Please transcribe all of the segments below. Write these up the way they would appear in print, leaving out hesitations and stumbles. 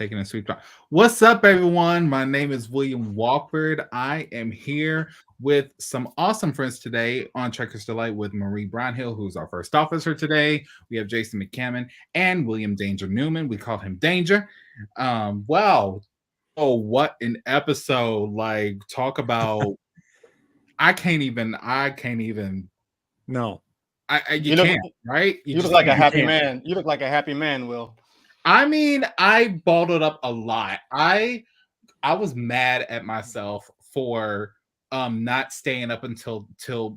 taking a sweet drop. What's up, everyone? My name is William Walford. I am here with some awesome friends today on Trekkers Delight with Marie Brownhill, who's our first officer today. We have Jason McCammon and William Danger Newman. We call him Danger. Wow. Oh, what an episode. Like, talk about I can't even. No. You can't, right? You look like a happy man. You look like a happy man, Will. I mean, I balled up a lot. I was mad at myself for not staying up until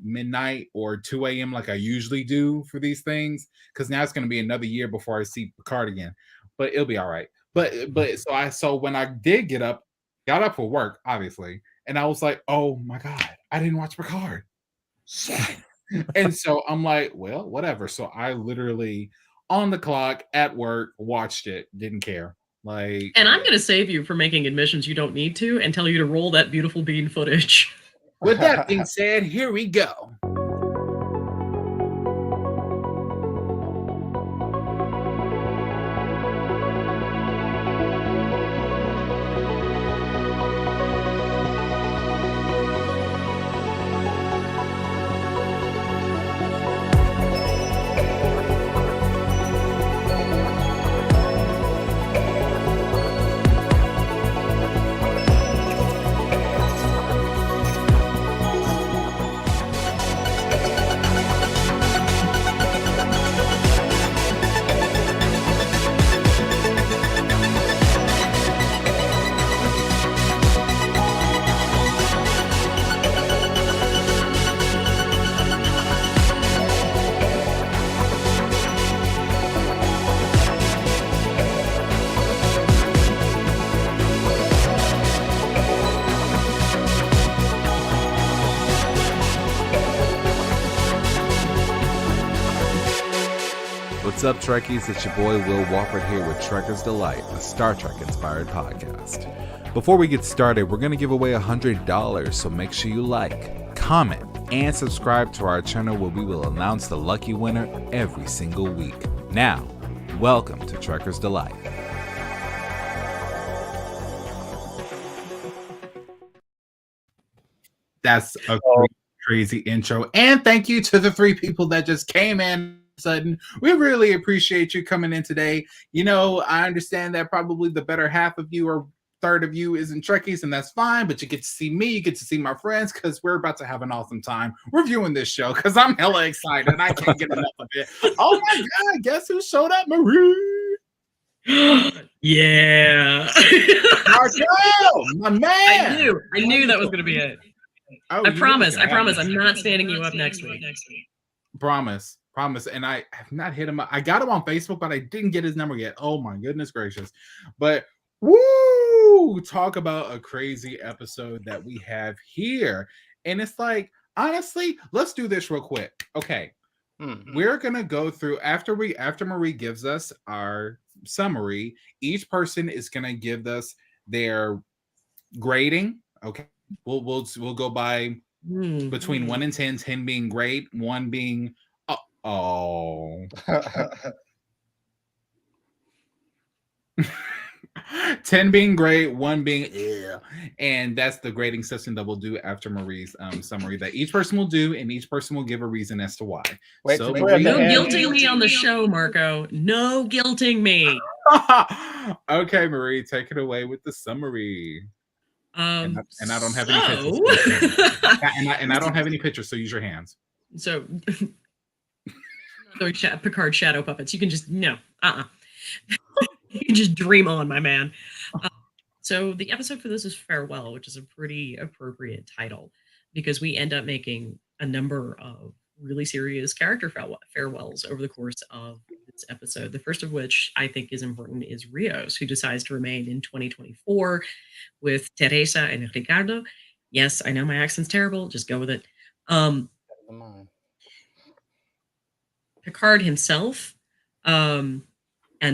midnight or 2 a.m. like I usually do for these things, because now it's going to be another year before I see Picard again. But it'll be all right. But so when I did got up for work, obviously, and I was like, oh my god, I didn't watch Picard. And so I'm like, well, whatever. So I literally on the clock at work watched it, didn't care. Like, and I'm gonna save you from making admissions you don't need to and tell you to roll that beautiful bean footage. With that being said, here we go. What's up, Trekkies? It's your boy Will Walford here with Trekkers Delight, a Star Trek-inspired podcast. Before we get started, we're going to give away $100, so make sure you like, comment, and subscribe to our channel where we will announce the lucky winner every single week. Now, welcome to Trekkers Delight. That's a crazy intro. And thank you to the 3 people that just came in sudden. We really appreciate you coming in today. You know, I understand that probably the better half of you or third of you isn't Trekkies, and that's fine, but you get to see me, you get to see my friends, because we're about to have an awesome time reviewing this show, because I'm hella excited and I can't get enough of it. Oh my god, guess who showed up? Marie. Yeah. Markel, my man. I knew that was going to be it. I promise I'm not standing you up next week. Promise. And I have not hit him up. I got him on Facebook, but I didn't get his number yet. Oh my goodness gracious. But woo, talk about a crazy episode that we have here. And it's like, honestly, let's do this real quick. Okay. We're gonna go through after Marie gives us our summary, each person is gonna give us their grading. Okay. We'll go by between 1 and 10, 10 being great, 1 being 10 being great, 1 being and that's the grading system that we'll do after Marie's summary that each person will do, and each person will give a reason as to why. Wait, so no guilting me on the show, Marco. No guilting me. Okay, Marie, take it away with the summary. And I don't have any pictures. and I don't have any pictures, so use your hands. So throwing Picard shadow puppets. You can just you can just dream on, my man. So the episode for this is Farewell, which is a pretty appropriate title because we end up making a number of really serious character farewells over the course of this episode. The first of which I think is important is Rios, who decides to remain in 2024 with Teresa and Ricardo. Yes, I know my accent's terrible. Just go with it. Picard himself and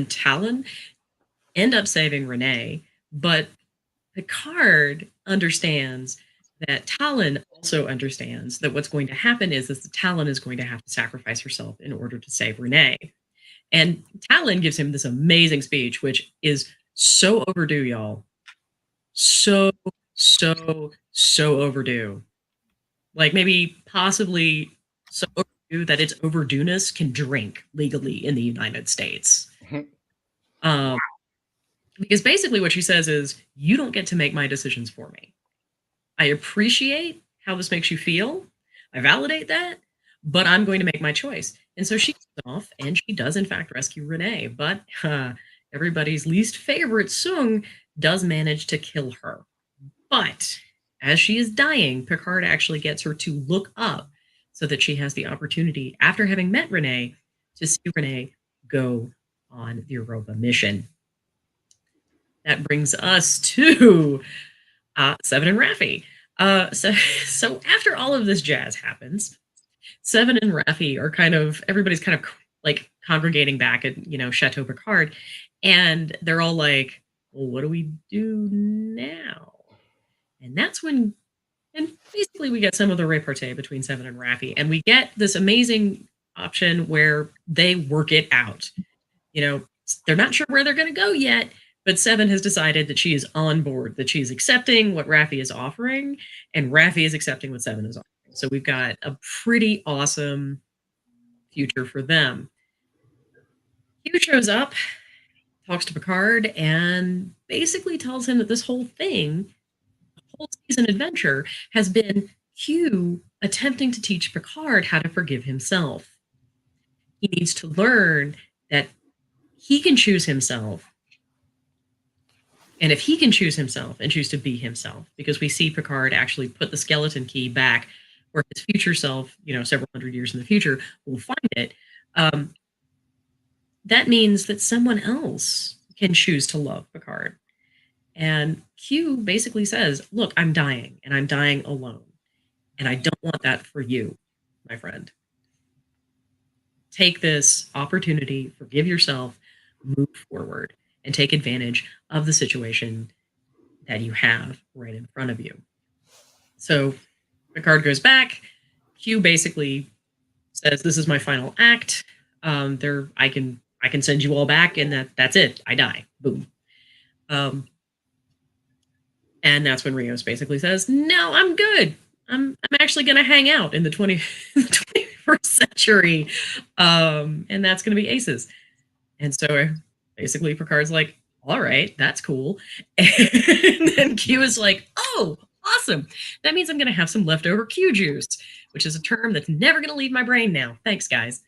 Talon end up saving Renee, but Picard understands that Talon also understands that what's going to happen is that Talon is going to have to sacrifice herself in order to save Renee. And Talon gives him this amazing speech, which is So overdue, y'all. So overdue. Like maybe possibly so overdue that its overdueness can drink legally in the United States. Because basically what she says is, you don't get to make my decisions for me. I appreciate how this makes you feel. I validate that, but I'm going to make my choice. And so she goes off and she does in fact rescue Renee, but everybody's least favorite Sung does manage to kill her. But as she is dying, Picard actually gets her to look up so that she has the opportunity, after having met Renee, to see Renee go on the Europa mission. That brings us to Seven and Raffi. So after all of this jazz happens, Seven and Raffi are everybody's kind of like congregating back at, Chateau Picard. And they're all like, well, what do we do now? And that's when, and basically we get some of the repartee between Seven and Raffi. And we get this amazing option where they work it out. They're not sure where they're going to go yet, but Seven has decided that she is on board, that she's accepting what Raffi is offering, and Raffi is accepting what Seven is offering. So we've got a pretty awesome future for them. Q shows up, talks to Picard, and basically tells him that this whole thing, the whole season adventure, has been Q attempting to teach Picard how to forgive himself. He needs to learn that he can choose himself. And if he can choose himself and choose to be himself, because we see Picard actually put the skeleton key back where his future self, several hundred years in the future, will find it, that means that someone else can choose to love Picard. And Q basically says, look, I'm dying, and I'm dying alone. And I don't want that for you, my friend. Take this opportunity, forgive yourself, move forward, and take advantage of the situation that you have right in front of you. So Picard goes back. Q basically says, this is my final act. I can send you all back, and that's it. I die. Boom. And that's when Rios basically says, no, I'm good. I'm actually going to hang out in the 21st century. And that's going to be Aces. And so basically Picard's like, all right, that's cool. And then Q is like, oh, awesome. That means I'm going to have some leftover Q juice, which is a term that's never going to leave my brain now. Thanks, guys.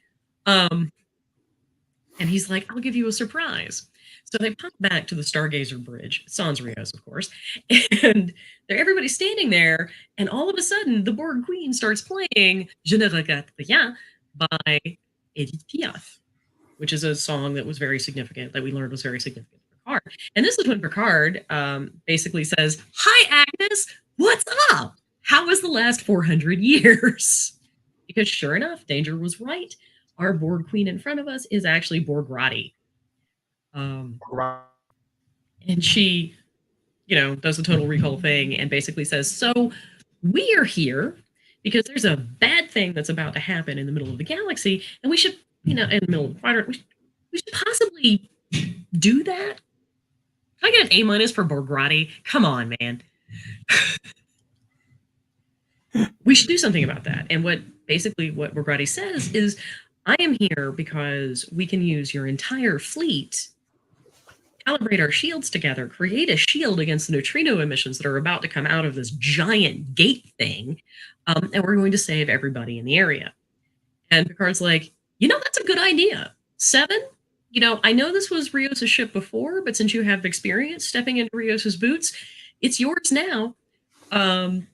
And he's like, I'll give you a surprise. So they pop back to the Stargazer Bridge, sans Rios, of course, and everybody's standing there, and all of a sudden, the Borg Queen starts playing Je ne regrette rien by Edith Piaf, which is a song that was very significant, that we learned was very significant for Picard. And this is when Picard basically says, hi, Agnes, what's up? How was the last 400 years? Because sure enough, Danger was right. Our Borg Queen in front of us is actually Borg Rati. And she, does the total recall thing and basically says, so we are here because there's a bad thing that's about to happen in the middle of the galaxy, and we should, in the middle of the quadrant, we should possibly do that. Can I get an A- for Borg Rati? Come on, man. We should do something about that. And what Borg Rati says is, I am here because we can use your entire fleet, calibrate our shields together, create a shield against the neutrino emissions that are about to come out of this giant gate thing, and we're going to save everybody in the area. And Picard's like, that's a good idea. Seven, I know this was Rios' ship before, but since you have experience stepping into Rios' boots, it's yours now. And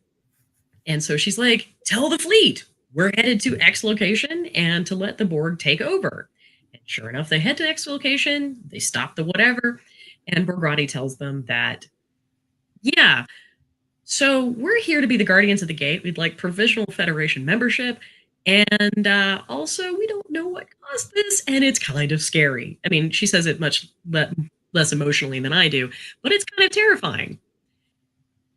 so she's like, tell the fleet, we're headed to X location and to let the Borg take over. And sure enough, they head to X location, they stop the whatever, and Borg Rati tells them that, yeah, so we're here to be the Guardians of the Gate. We'd like provisional Federation membership, and also we don't know what caused this, and it's kind of scary. I mean, she says it much less emotionally than I do, but it's kind of terrifying.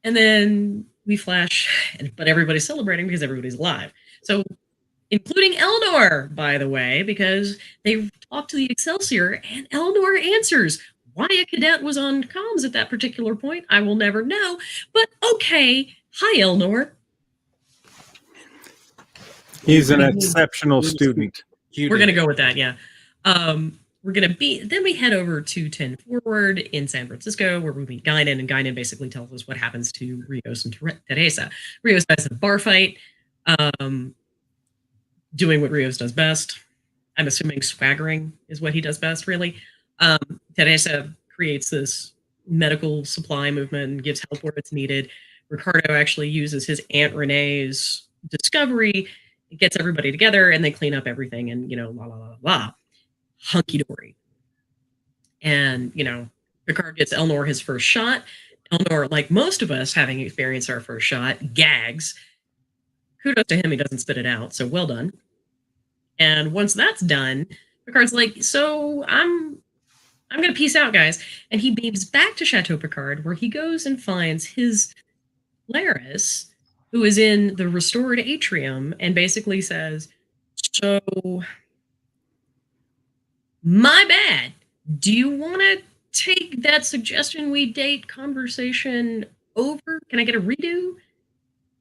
And then we flash, but everybody's celebrating because everybody's alive. So, including Elnor, by the way, because they talk to the Excelsior, and Elnor answers, Why a cadet was on comms at that particular point, I will never know. But okay, hi Elnor. He's an exceptional student. We're gonna go with that, yeah. Then we head over to 10 Forward in San Francisco, where we meet Guinan, and Guinan basically tells us what happens to Rios and Teresa. Rios does a bar fight, doing what Rios does best. I'm assuming swaggering is what he does best, really. Teresa creates this medical supply movement and gives help where it's needed. Ricardo actually uses his Aunt Renee's discovery, gets everybody together, and they clean up everything, and, la, la, la, la. Hunky-dory. And, Picard gets Elnor his first shot. Elnor, like most of us having experienced our first shot, gags. Kudos to him, he doesn't spit it out, so well done. And once that's done, Picard's like, so I'm going to peace out, guys. And he beams back to Chateau Picard, where he goes and finds his Laris, who is in the restored atrium, and basically says, so, my bad. Do you want to take that suggestion we date conversation over? Can I get a redo?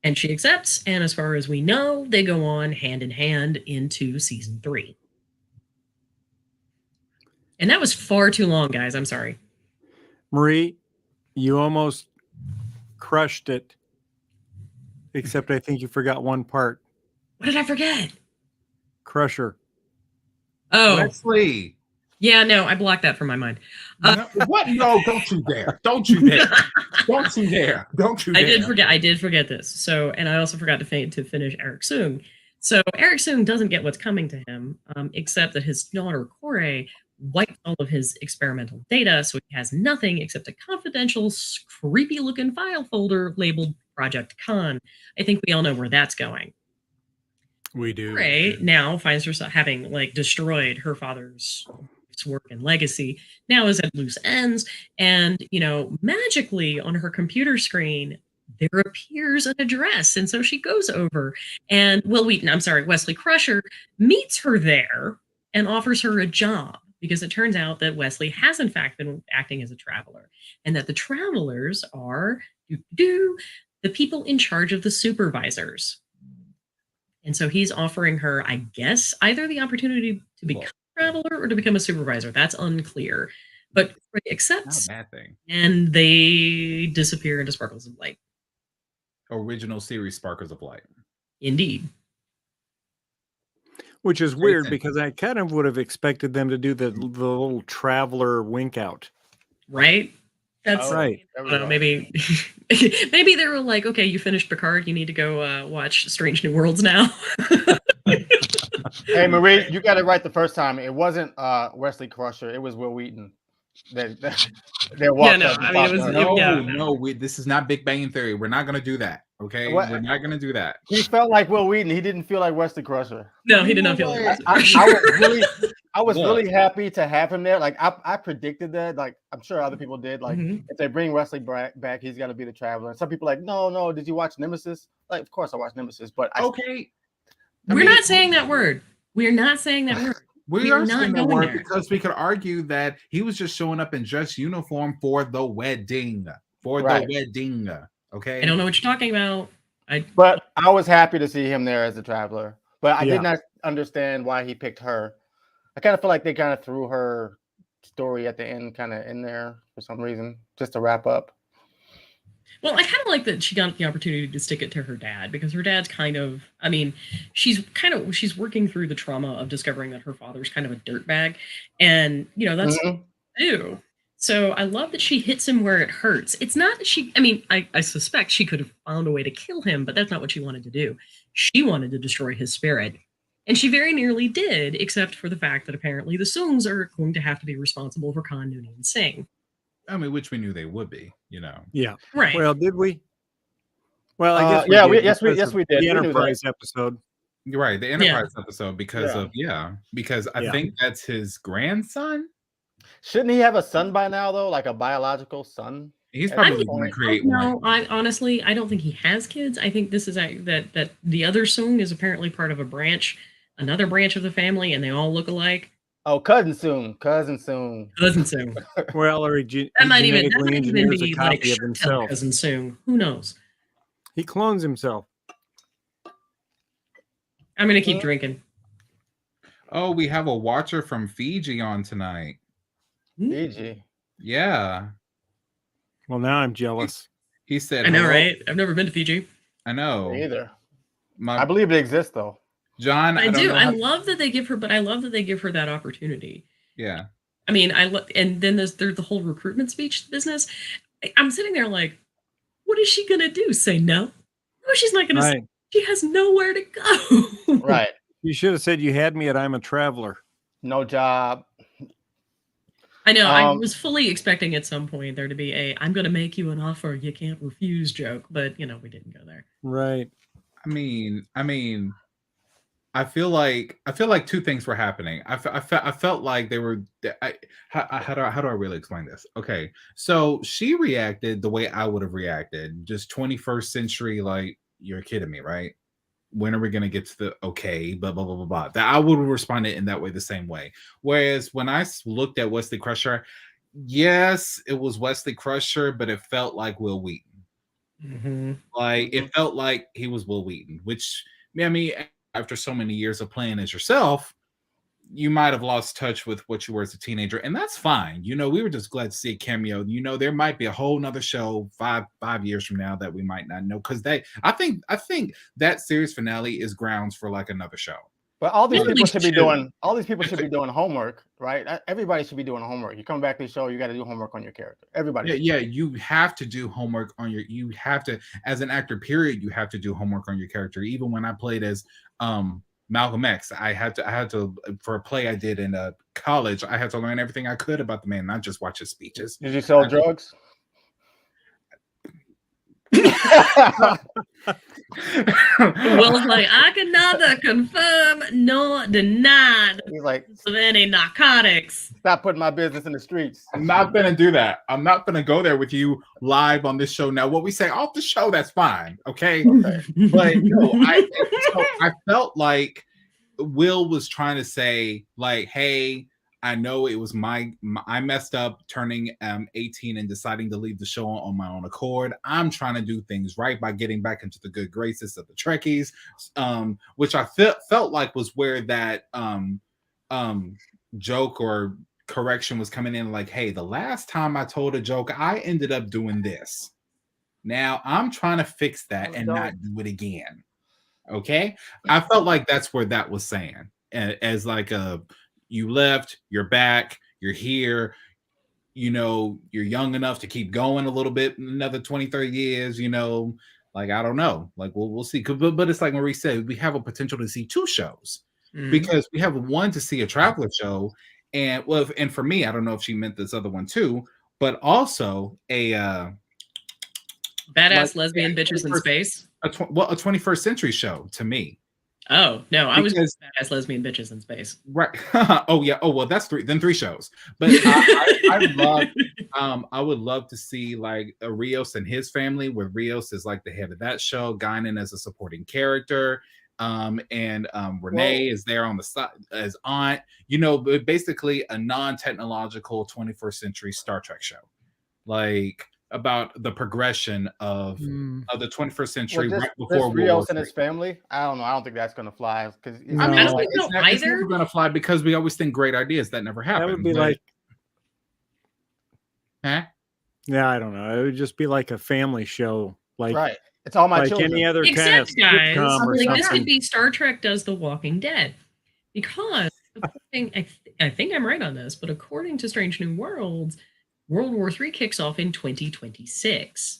And she accepts, and as far as we know, they go on hand in hand into season 3. And that was far too long, guys. I'm sorry. Marie, you almost crushed it. Except I think you forgot one part. What did I forget? Crusher. Oh. Wesley. Yeah, no, I blocked that from my mind. What? No, don't you dare. Don't you dare. Don't you dare. Don't you dare. I did forget this. So, and I also forgot to finish Eric Soong. So Eric Soong doesn't get what's coming to him, except that his daughter, Corey, wiped all of his experimental data, so he has nothing except a confidential, creepy-looking file folder labeled Project Khan. I think we all know where that's going. We do. Corey now finds herself having, destroyed her father's work and legacy, now is at loose ends, and, magically on her computer screen, there appears an address, and so she goes over, and Wesley Crusher meets her there and offers her a job, because it turns out that Wesley has in fact been acting as a traveler, and that the travelers are the people in charge of the supervisors. And so he's offering her, I guess, either the opportunity to become a traveler or to become a supervisor. That's unclear. But Corey accepts, not a bad thing. And they disappear into sparkles of light. Original series Sparkles of Light. Indeed. Which is weird, because I kind of would have expected them to do the little traveler wink out. Right? That's right. I don't know, maybe maybe they were like, okay, you finished Picard, you need to go watch Strange New Worlds now. Hey, Marie, you got it right the first time. It wasn't Wesley Crusher. It was Will Wheaton. This is not Big Bang Theory. We're not going to do that. Okay, we're not going to do that. He felt like Will Wheaton. He didn't feel like Wesley Crusher. No, he did not feel like Wesley Crusher. I was really happy to have him there. Like I predicted that. Like I'm sure other people did. Like if they bring Wesley back, he's going to be the traveler. And some people are like, no. Did you watch Nemesis? Like, of course I watched Nemesis, but we're not saying that word. We're not saying that word. We are saying that word because we could argue that he was just showing up in dress uniform for the wedding. Okay. I don't know what you're talking about. But I was happy to see him there as a traveler. But I did not understand why he picked her. I kind of feel like they kind of threw her story at the end kind of in there for some reason, just to wrap up. Well, I kind of like that she got the opportunity to stick it to her dad, because her dad's she's working through the trauma of discovering that her father's kind of a dirtbag. And, that's new. So I love that she hits him where it hurts. It's not that I suspect she could have found a way to kill him, but that's not what she wanted to do. She wanted to destroy his spirit. And she very nearly did, except for the fact that apparently the Soongs are going to have to be responsible for Khan Noonien and Singh. Which we knew they would be, Yeah. Right. Well, did we? Well, I guess we did. The Enterprise episode. You're right. The Enterprise episode because I think that's his grandson. Shouldn't he have a son by now, though? Like a biological son? He's probably going to create one. No, I don't think he has kids. I think this is that the other Soong is apparently part of another branch of the family, and they all look alike. Oh, cousin soon. Cousin soon. Cousin Soon. Well, or That might even engineers be a copy like of Shirt Tail himself. Cousin Soon. Who knows? He clones himself. I'm gonna keep drinking. Oh, we have a watcher from Fiji on tonight. Fiji. Yeah. Well, now I'm jealous. He said, I know, hello. right? I've never been to Fiji. I know. Me either. My I believe it exists though. John, I don't do. know I how- love that they give her, but I love that they give her that opportunity. Yeah. I mean, and then there's the whole recruitment speech business. I'm sitting there like, what is she gonna do? Say no? No, she's not gonna. Right. She has nowhere to go. Right. You should have said you had me at I'm a traveler. No job. I know. I was fully expecting at some point there to be a "I'm going to make you an offer you can't refuse" joke, but we didn't go there. Right. I mean, I feel like two things were happening. I felt like they were. How do I really explain this? Okay, so she reacted the way I would have reacted, just 21st century. Like, you're kidding me, right? When are we going to get to the okay, blah, blah, blah, blah, blah. That I would have responded in that way, the same way. Whereas when I looked at Wesley Crusher, yes, it was Wesley Crusher, but it felt like Will Wheaton. Mm-hmm. Like, it felt like he was Will Wheaton, which, I mean, after so many years of playing as yourself, you might have lost touch with what you were as a teenager, and that's fine. We were just glad to see a cameo. There might be a whole nother show five years from now that we might not know, because I think that series finale is grounds for like another show. But all these Really people should be should. doing. All these people should be doing homework, right? Everybody should be doing homework. You come back to the show, you got to do homework on your character. Everybody. Yeah, you have to do homework on your. You have to, as an actor. Period. You have to do homework on your character. Even when I played as Malcolm X, I had to for a play I did in college. I had to learn everything I could about the man, not just watch his speeches. Did you sell drugs? Will's like, I can neither confirm nor deny He's like, of any narcotics. stop putting my business in the streets. I'm not gonna do that. I'm not gonna go there with you live on this show. Now, what we say off the show, that's fine, okay? But no, I felt like Will was trying to say, like, hey, I know it was I messed up turning 18 and deciding to leave the show on my own accord. I'm trying to do things right by getting back into the good graces of the Trekkies, which I felt like was where that joke or correction was coming in. Like, hey, the last time I told a joke, I ended up doing this. Now I'm trying to fix that and not do it again. Okay, I felt like that's where that was saying, as like you left, you're back, you're here, you're young enough to keep going a little bit, another 20, 30 years, like, I don't know, like, we'll see. But it's like Marie said, we have a potential to see two shows because we have one to see a traveler show. And and for me, I don't know if she meant this other one too, but also a badass lesbian bitches in space. A 21st century show to me. Oh no, I was badass lesbian bitches in space. Right. Oh yeah. Oh well, that's three shows. But I would love to see like a Rios and his family, where Rios is like the head of that show, Guinan as a supporting character, and Renee is there on the side as aunt. But basically a non-technological 21st century Star Trek show, like about the progression of the 21st century, right before Rios and his family. I don't know. I don't think that's gonna fly because I don't think so either. It's never gonna fly because we always think great ideas that never happen. That would be like, huh? Yeah, I don't know. It would just be like a family show, like right. It's all my like children. any other kind of guys, sitcom or like something. this could be Star Trek does The Walking Dead, because I think I'm right on this, but according to Strange New Worlds, World War III kicks off in 2026.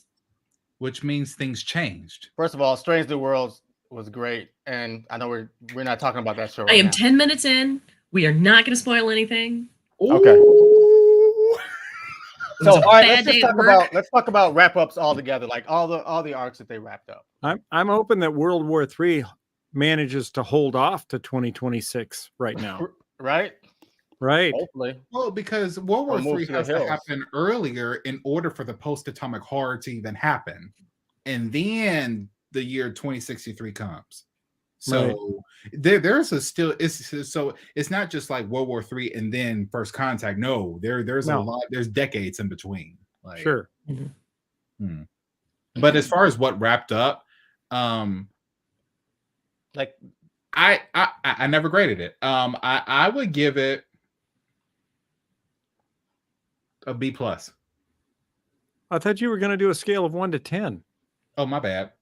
Which means things changed. First of all, Strange New Worlds was great, and I know we're not talking about that show. I am 10 minutes in. We are not going to spoil anything. Okay. So all right, let's talk about wrap ups all together, like all the arcs that they wrapped up. I'm hoping that World War III manages to hold off to 2026 right now. Right. Right. Hopefully. Well, because World War III has to happen earlier in order for the post-atomic horror to even happen. And then the year 2063 comes. So there's a still it's not just like World War III and then First Contact. No, there's a lot. There's decades in between. Like, sure. But as far as what wrapped up, like I never graded it. I would give it a B+. I thought you were going to do a scale of 1 to 10. Oh, my bad.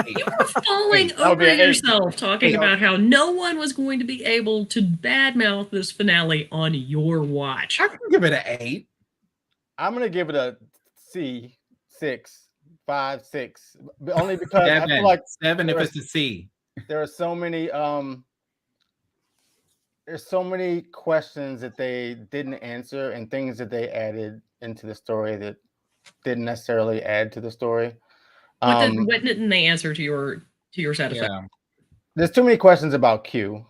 You were falling over yourself talking about how no one was going to be able to badmouth this finale on your watch. I can give it an 8. I'm going to give it a C, 6, 5, 6. Only because I feel like 7 if it's a C. There are so many there's so many questions that they didn't answer and things that they added into the story that didn't necessarily add to the story. What didn't they answer to your satisfaction? Yeah. There's too many questions about Q.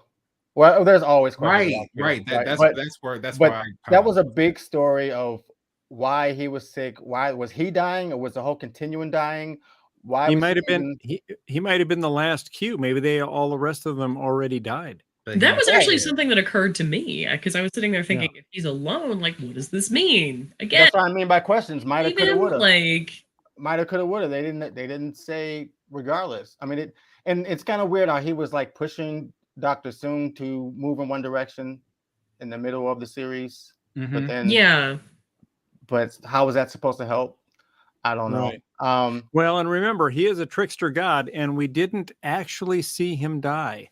Well, there's always questions. Right. That's where that was a big story of why he was sick. Why was he dying, or was the whole continuum dying? Why he might have been he might have been the last Q. Maybe all the rest of them already died. That was actually something that occurred to me because I was sitting there thinking, if he's alone, like, what does this mean? Again, that's what I mean by questions. Might have, could have, would have. Like, might have, could have, would have. They didn't say regardless. I mean, it's kind of weird how he was like pushing Dr. Soong to move in one direction in the middle of the series, but then but how was that supposed to help? I don't know. Right. Well, and remember, he is a trickster god, and we didn't actually see him die.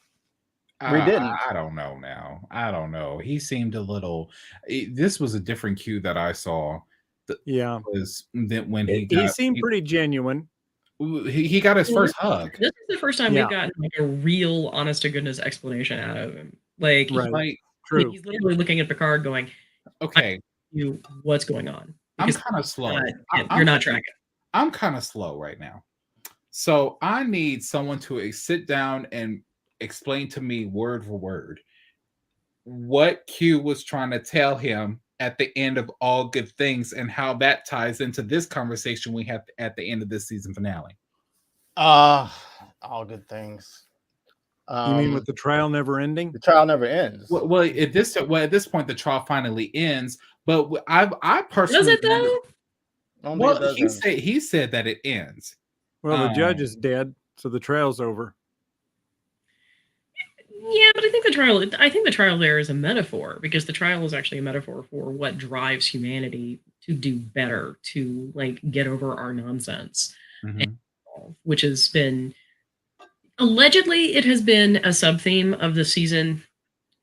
We didn't. I don't know now. I don't know. He seemed a little. This was a different Q that I saw. Was that when he seemed pretty genuine. He got his first hug. This is the first time we've gotten like a real, honest to goodness explanation out of him. Like, true. He's literally looking at Picard, going, "Okay, what's going on?" Because I'm kind of slow. You're not tracking. I'm kind of slow right now, so I need someone to sit down and explain to me word for word what Q was trying to tell him at the end of All Good Things and how that ties into this conversation we have at the end of this season finale. All Good Things. You mean with the trial never ending? The trial never ends. Well, at this point, the trial finally ends. But I personally does it though? Well, he said that it ends. Well, the judge is dead, so the trial's over. Yeah, but I think the trial there is a metaphor, because the trial is actually a metaphor for what drives humanity to do better, to like get over our nonsense, which has been allegedly it has been a sub-theme of the season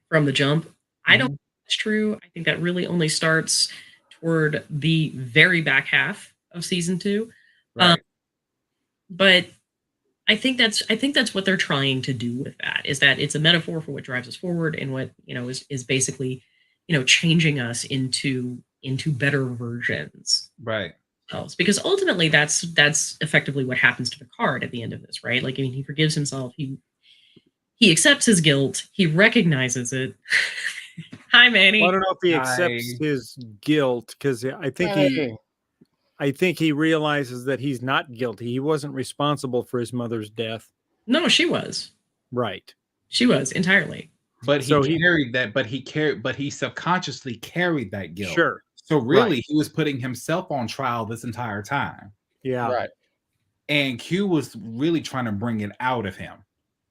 from the jump. I don't think that's true. I think that really only starts toward the very back half of season 2. Right. But I think that's what they're trying to do with that, is that it's a metaphor for what drives us forward and what, is basically, changing us into better versions. Right. Because ultimately that's effectively what happens to Picard at the end of this, right? Like, I mean, he forgives himself. He accepts his guilt. He recognizes it. Hi, Manny. Well, I don't know if he accepts his guilt, because I think he realizes that he's not guilty. He wasn't responsible for his mother's death. No, she was. Right. She was entirely. But he carried that. But he subconsciously carried that guilt. Sure. So really, he was putting himself on trial this entire time. Yeah. Right. And Q was really trying to bring it out of him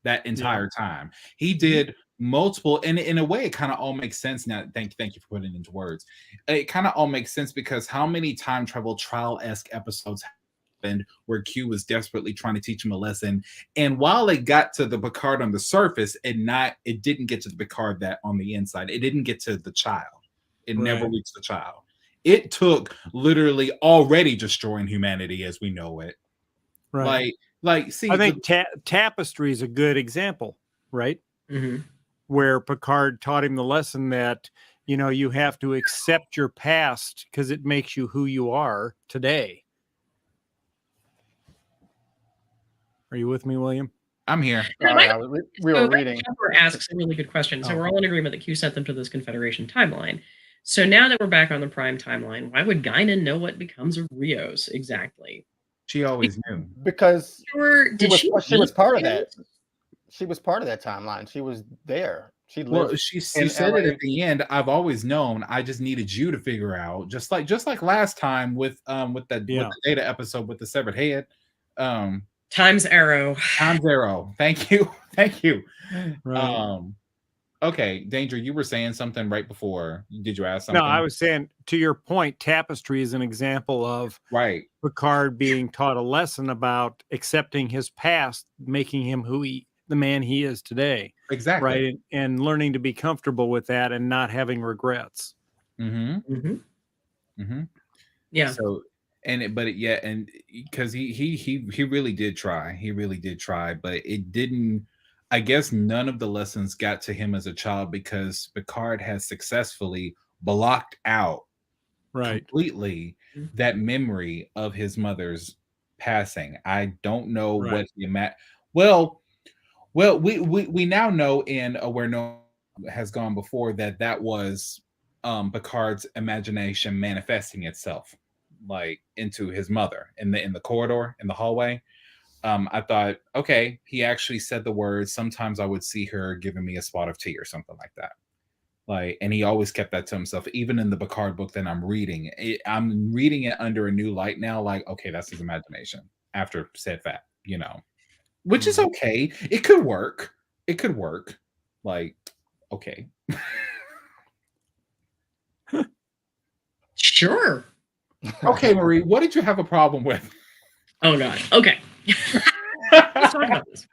that entire time. He did multiple, and in a way, it kind of all makes sense now. Thank you for putting it into words. It kind of all makes sense, because how many time travel trial-esque episodes happened where Q was desperately trying to teach him a lesson, and while it got to the Picard on the surface, it didn't get to the Picard that on the inside. It didn't get to the child. It never reached the child. It took literally already destroying humanity as we know it. Right. See, I think Tapestry is a good example, right? Mm-hmm. Where Picard taught him the lesson that, you have to accept your past because it makes you who you are today. Are you with me, William? I'm here. We were reading. Asks a really good question. So we're all in agreement that Q sent them to this Confederation timeline. So now that we're back on the Prime timeline, why would Guinan know what becomes of Rios exactly? She always knew. Because she was part of that. she was part of that timeline. She was there. She Well, lived she in said it LA. at the end. I've always known. I just needed you to figure out, just like last time with the Data episode with the severed head. Time's arrow. Time's arrow. Thank you. Thank you. Right. Okay, Danger, you were saying something right before. Did you ask something? No, I was saying, to your point, Tapestry is an example of right. Picard being taught a lesson about accepting his past, making him the man he is today. Exactly. Right. And learning to be comfortable with that and not having regrets. Yeah. So, and because he really did try. He really did try, but it didn't. I guess none of the lessons got to him as a child because Picard has successfully blocked out completely that memory of his mother's passing. I don't know what he meant. Well, we now know in Where No has gone before that was Picard's imagination manifesting itself like into his mother in the corridor, in the hallway. I thought, okay, he actually said the words. Sometimes I would see her giving me a spot of tea or something like that. Like, and he always kept that to himself. Even in the Picard book that I'm reading it under a new light now. Like, okay, that's his imagination after said fact, which is okay. It could work. Like, okay. Sure. Okay, Marie, what did you have a problem with? Oh God. Okay. Let's talk about this.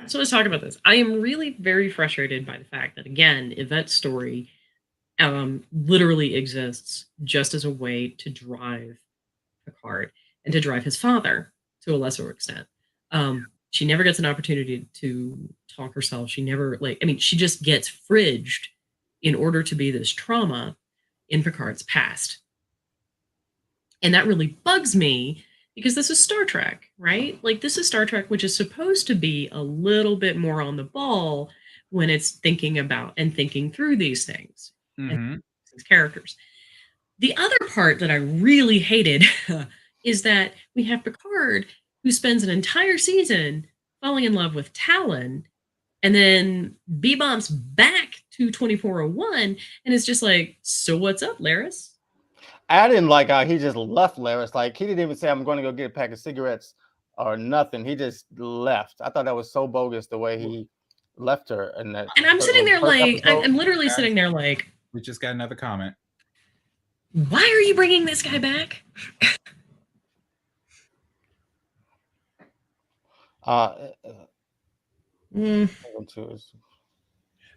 So let's talk about this. I am really very frustrated by the fact that, again, Yvette's story literally exists just as a way to drive Picard and to drive his father to a lesser extent. She never gets an opportunity to talk herself. She never, she just gets fridged in order to be this trauma in Picard's past. And that really bugs me because this is Star Trek, right? Like, this is Star Trek, which is supposed to be a little bit more on the ball when it's thinking about and thinking through these things and these characters. The other part that I really hated is that we have Picard, who spends an entire season falling in love with Talon, and then bebomps back to 2401 and is just like, so what's up, Laris? I didn't like how he just left Laris. Like, he didn't even say, I'm going to go get a pack of cigarettes or nothing. He just left. I thought that was so bogus the way he left her. And I'm sitting there like, I'm literally sitting there like, we just got another comment. Why are you bringing this guy back?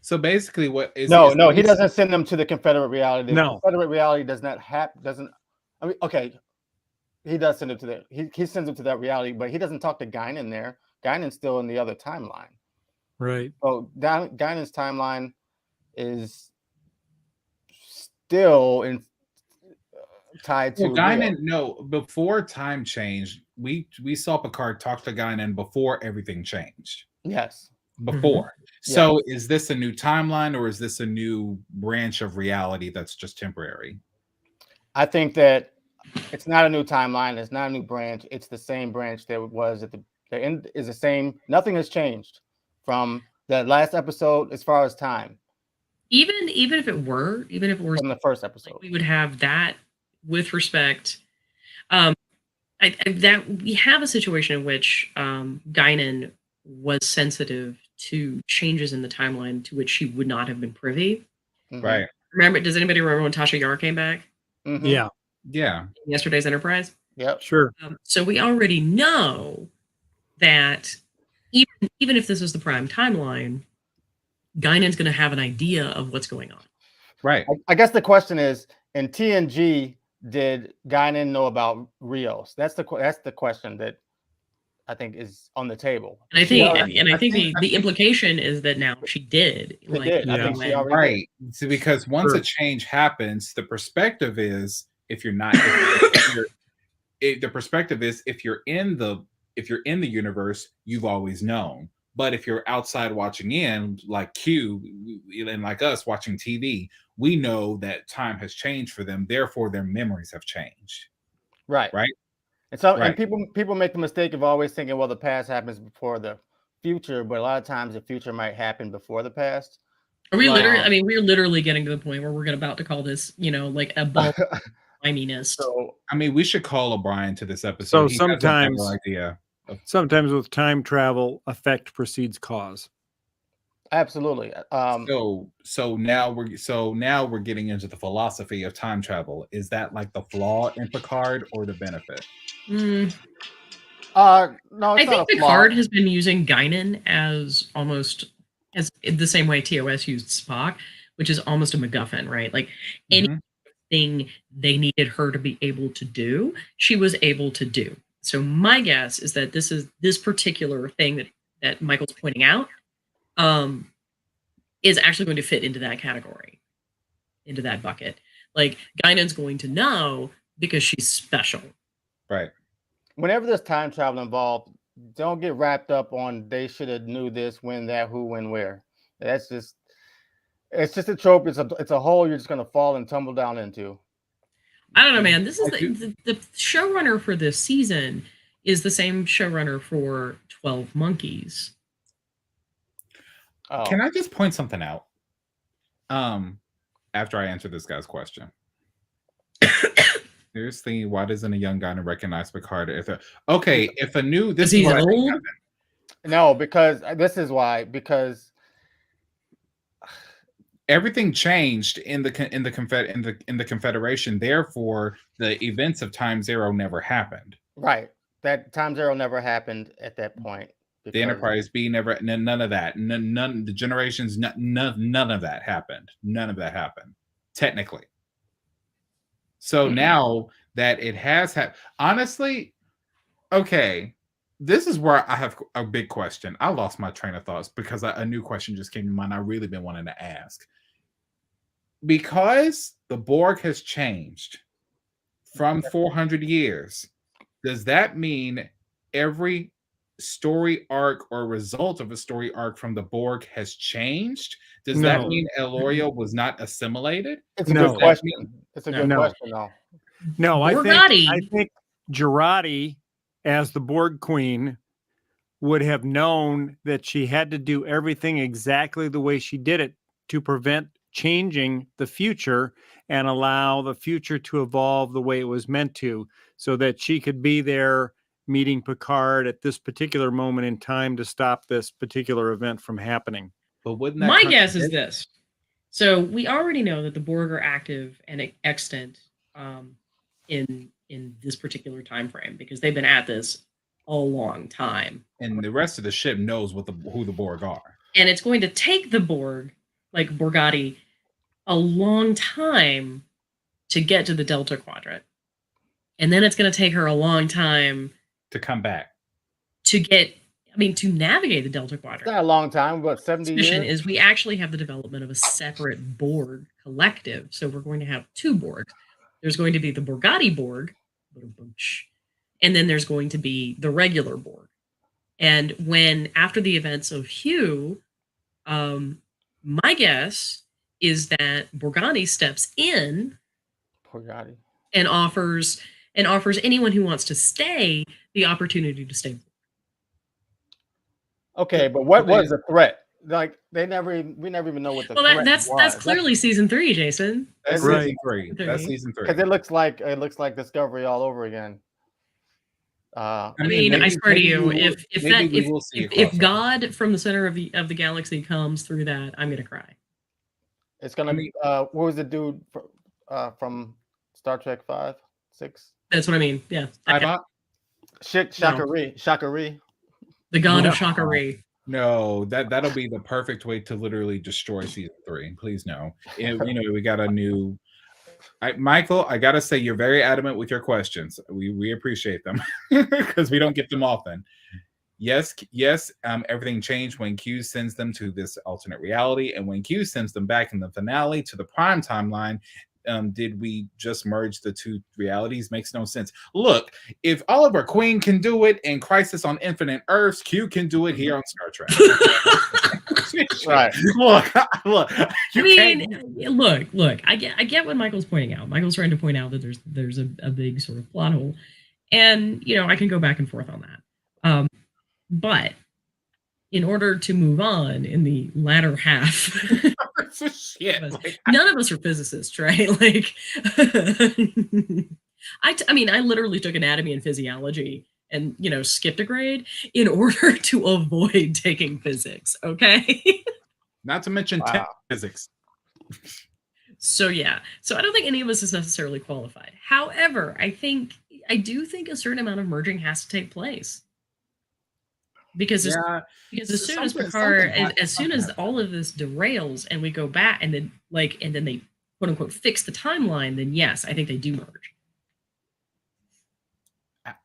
So basically, what is no, he doesn't send them to the Confederate reality. The Confederate reality doesn't. I mean, okay, he does send them to that. He sends them to that reality, but he doesn't talk to Guinan there. Guinan's still in the other timeline. Right. So Guinan's timeline is still tied to Guinan. No, before time changed, we saw Picard talk to Guinan before everything changed. Yes. Before. So is this a new timeline or is this a new branch of reality that's just temporary? I think that it's not a new timeline. It's not a new branch. It's the same branch that was at the end. Is the same. Nothing has changed from the last episode as far as time. Even if it were from the first episode, we would have that with respect. That we have a situation in which Guinan was sensitive to changes in the timeline to which she would not have been privy. Right. Remember? Does anybody remember when Tasha Yar came back? Yeah. Yesterday's Enterprise. Yep. Sure. So we already know that even if this is the prime timeline, Guinan's going to have an idea of what's going on. Right. I guess the question is, in TNG, did Guinan know about Rios? That's the question that I think is on the table. And I think the implication is that now she did. I think she already did. So because once a change happens, the perspective is if you're not the perspective is if you're in the universe, you've always known. But if you're outside watching in, like Q and like us watching TV, we know that time has changed for them. Therefore, their memories have changed. Right. Right. And so, and people make the mistake of always thinking, well, the past happens before the future, but a lot of times the future might happen before the past. Are we literally? I mean, we're literally getting to the point where we're about to call this, like a ball timiness. So I mean, we should call O'Brien to this episode. So sometimes, idea. Sometimes with time travel, effect precedes cause. Absolutely. So now we're getting into the philosophy of time travel. Is that like the flaw in Picard or the benefit? No, I think Picard has been using Guinan as almost as the same way TOS used Spock, which is almost a MacGuffin, right? Like anything they needed her to be able to do, she was able to do. So my guess is that this particular thing that Michael's pointing out is actually going to fit into that category, into that bucket. Like Guinan's going to know because she's special. Right. Whenever there's time travel involved, don't get wrapped up on they should have knew this, when, that, who, when, where. It's just a trope. It's a hole you're just gonna fall and tumble down into. I don't know, man. This is the showrunner for this season is the same showrunner for 12 Monkeys. Oh. Can I just point something out? After I answer this guy's question. Seriously, why doesn't a young guy recognize Picard? If a new this is what old? No, because this is why. Because everything changed in the Confederation. Therefore, the events of Time Zero never happened. Right. That Time Zero never happened at that point. The Enterprise B never. None of that. None. The generations. None of that happened. None of that happened. Technically. So now that it has happened, honestly, okay, this is where I have a big question. I lost my train of thoughts because a new question just came to mind. I've really been wanting to ask. Because the Borg has changed from 400 years, does that mean every story arc or result of a story arc from the Borg has changed? Does that mean Eloria was not assimilated? It's a good question. It's a good question, though. No, I think Jurati, as the Borg Queen, would have known that she had to do everything exactly the way she did it to prevent changing the future and allow the future to evolve the way it was meant to, so that she could be there meeting Picard at this particular moment in time to stop this particular event from happening. But wouldn't that my guess is this? So we already know that the Borg are active and extant in this particular time frame because they've been at this a long time, and the rest of the ship knows who the Borg are. And it's going to take the Borg, like Borgatti, a long time to get to the Delta Quadrant, and then it's going to take her a long time to come back to navigate the Delta Quadrant. It's not a long time, but 70 years. Is we actually have the development of a separate Borg collective. So we're going to have two Borgs. There's going to be the Borgatti Borg, and then there's going to be the regular Borg. And after the events of Hugh, my guess is that Borgatti steps in and offers anyone who wants to stay the opportunity to stay. Okay, but what was the threat? Like we never even know what the threat was. That's clearly season 3, Jason. That's season 3. That's season 3. Because it looks like Discovery all over again. I swear to you, if God from the center of the galaxy comes through that, I'm gonna cry. It's gonna be what was the dude from Star Trek 5, 6? That's what I mean. Yeah. Shakari. The god of Shakari. No, that'll be the perfect way to literally destroy season 3. Please no. We got a new. Michael, I gotta say you're very adamant with your questions. We appreciate them because we don't get them often. Yes. Everything changed when Q sends them to this alternate reality, and when Q sends them back in the finale to the prime timeline. Did we just merge the two realities? Makes no sense. Look, if Oliver Queen can do it in Crisis on Infinite Earths, Q can do it here on Star Trek. Right. Look. Look. I get what Michael's pointing out. Michael's trying to point out that there's a big sort of plot hole, and I can go back and forth on that. But in order to move on in the latter half. Shit. None of us are physicists, right? Like, I mean, I literally took anatomy and physiology and, skipped a grade in order to avoid taking physics. Okay. Not to mention physics. So yeah. So I don't think any of us is necessarily qualified. However, I do think a certain amount of merging has to take place. Because as soon as Picard, as soon as all of this derails and we go back and then they quote unquote fix the timeline, then yes, I think they do merge.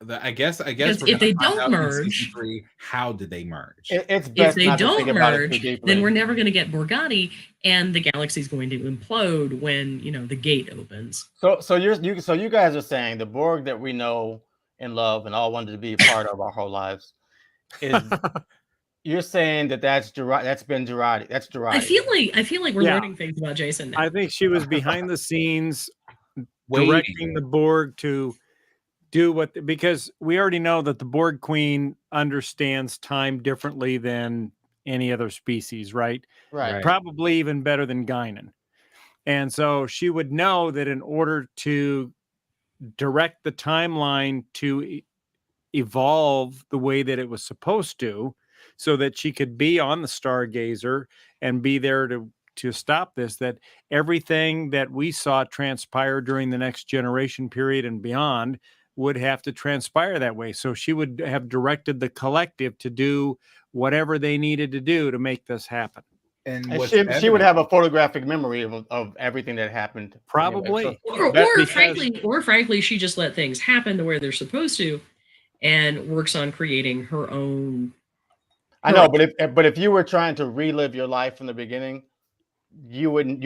I guess if they don't merge, 3, how did they merge? It's best if they don't merge, then we're deeply. never going to get Borgatti, and the galaxy's going to implode when the gate opens. So you guys are saying the Borg that we know and love and all wanted to be a part of our whole lives is. You're saying that's Jurati. That's been Jurati. That's Jurati. I feel like we're learning things about Jason now. I think she was behind the scenes directing the Borg to do because we already know that the Borg Queen understands time differently than any other species, right? Right. Probably even better than Guinan. And so she would know that in order to direct the timeline to evolve the way that it was supposed to, so that she could be on the Stargazer and be there to stop this, that everything that we saw transpire during the Next Generation period and beyond would have to transpire that way. So she would have directed the collective to do whatever they needed to do to make this happen. And she would have a photographic memory of everything that happened. Probably. Anyway, or frankly, she just let things happen the way they're supposed to and works on creating her own. I know, but if you were trying to relive your life from the beginning, you wouldn't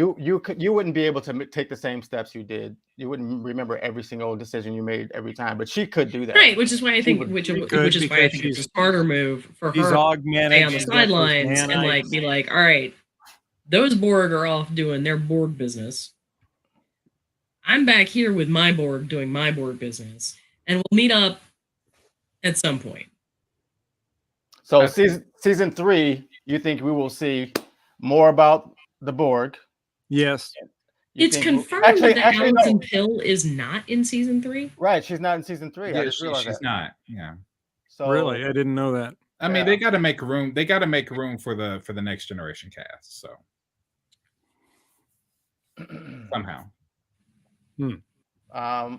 be able to take the same steps you did. You wouldn't remember every single decision you made every time. But she could do that, right? Which is why I think it's a smarter move for her to stay on the sidelines and be like, all right, those Borg are off doing their Borg business. I'm back here with my Borg doing my Borg business, and we'll meet up at some point. So season 3, you think we will see more about the Borg? Yes. It's confirmed that Alison Pill is not in season 3. Right, she's not in season 3. Yeah, she's not. Yeah. So really, I didn't know that. I mean, they got to make room. They got to make room for the Next Generation cast. So somehow.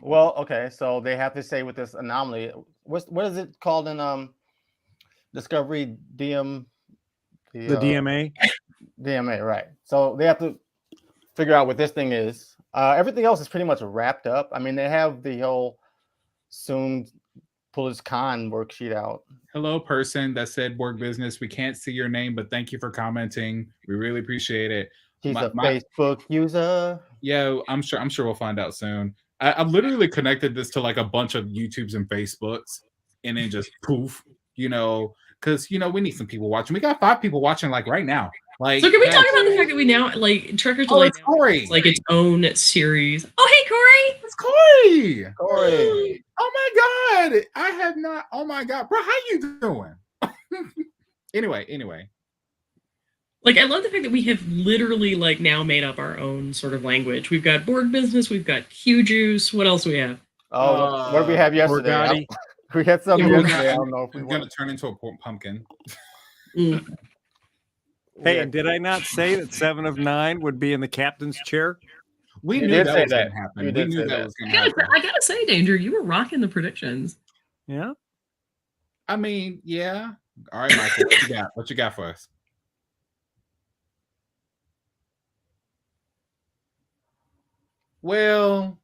Well, okay. So they have to say with this anomaly. What is it called in Discovery DM? The DMA. DMA, right? So they have to figure out what this thing is. Everything else is pretty much wrapped up. I mean, they have the whole soon pull his con worksheet out. Hello, person that said Borg business. We can't see your name, but thank you for commenting. We really appreciate it. He's a Facebook user. Yeah, I'm sure we'll find out soon. I've literally connected this to like a bunch of YouTubes and Facebooks, and then just poof, because we need some people watching. We got 5 people watching like right now. Like, so can we talk about the fact that we now Trekker's Delight is like its own series? Oh, hey, Corey! It's Corey. Corey! Oh my God! I have not. Oh my God, bro, how you doing? Anyway. Like, I love the fact that we have literally now made up our own sort of language. We've got Borg business. We've got Q juice. What else do we have? Oh, what did we have yesterday? We had something yesterday. I don't know if we're going to turn into a pumpkin. Hey, and did I not say that 7 of 9 would be in the captain's chair? We knew that was going to happen. We knew that was going to happen. I gotta say, Danger, you were rocking the predictions. Yeah. I mean, yeah. All right, Michael, what you got for us? Well,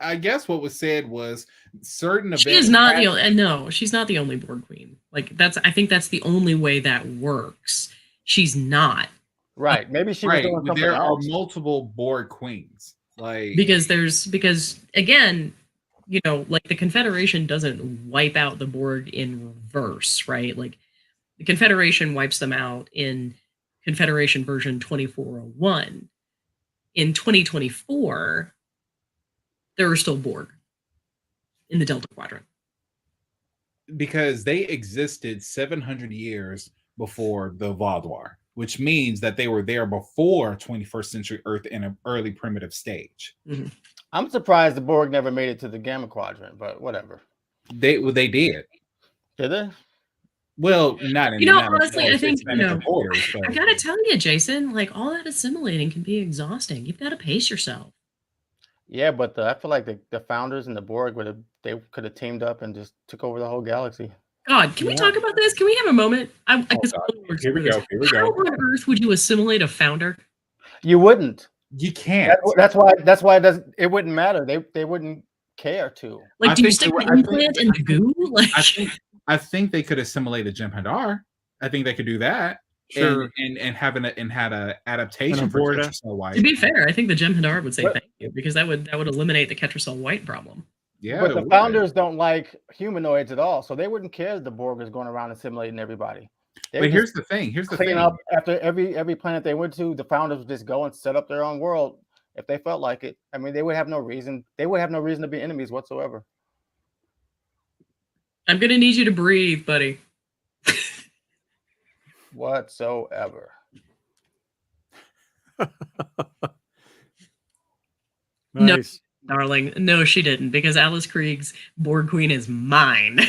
I guess what was said was certain events. She is not the only. No, she's not the only Borg queen. I think that's the only way that works. She's not. Right. Maybe she was doing something there else. Are multiple Borg queens. Because again, the Confederation doesn't wipe out the Borg in reverse, right? Like the Confederation wipes them out in Confederation version 2401. In 2024, there are still Borg in the Delta Quadrant. because they existed 700 years before the Vaudoir, which means that they were there before 21st century Earth in an early primitive stage. Mhm. I'm surprised the Borg never made it to the Gamma Quadrant, but whatever. They did. Did they? Well, not in honestly, I think borders, but I gotta tell you, Jason, like all that assimilating can be exhausting. You've got to pace yourself. Yeah, but I feel like the founders and the Borg could have teamed up and just took over the whole galaxy. God, can we talk about this? Can we have a moment? Here we go. How on earth would you assimilate a founder? You wouldn't. You can't. That's why it wouldn't matter. They wouldn't care to. Like, do you stick the implant in the goo? Like, I think they could assimilate a Jem'Hadar. I think they could do that. Sure. And had an adaptation for Ketracel White. To be fair, I think the Jem'Hadar would say thank you, because that would eliminate the Ketracel White problem. Yeah, but the founders don't like humanoids at all, so they wouldn't care if the Borg is going around assimilating everybody. But here's the thing. Up after every planet they went to, the founders would just go and set up their own world if they felt like it. I mean, they would have no reason. They would have no reason to be enemies whatsoever. I'm gonna need you to breathe, buddy. Whatsoever. Nice. No, darling. No, she didn't, because Alice Krieg's Borg Queen is mine.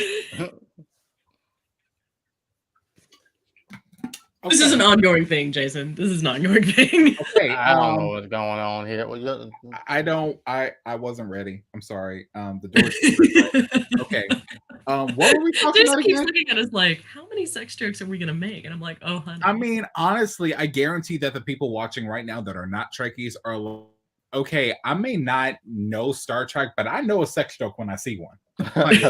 This is an ongoing thing, Jason. This is an ongoing thing. Okay, I don't know what's going on here. I wasn't ready. I'm sorry. The door. Okay. What were we talking Jason about keeps again? looking at us like, how many sex jokes are we gonna make? And I'm like, oh, honey. I mean, honestly, I guarantee that the people watching right now that are not Trekkies are like, okay, I may not know Star Trek, but I know a sex joke when I see one. Like,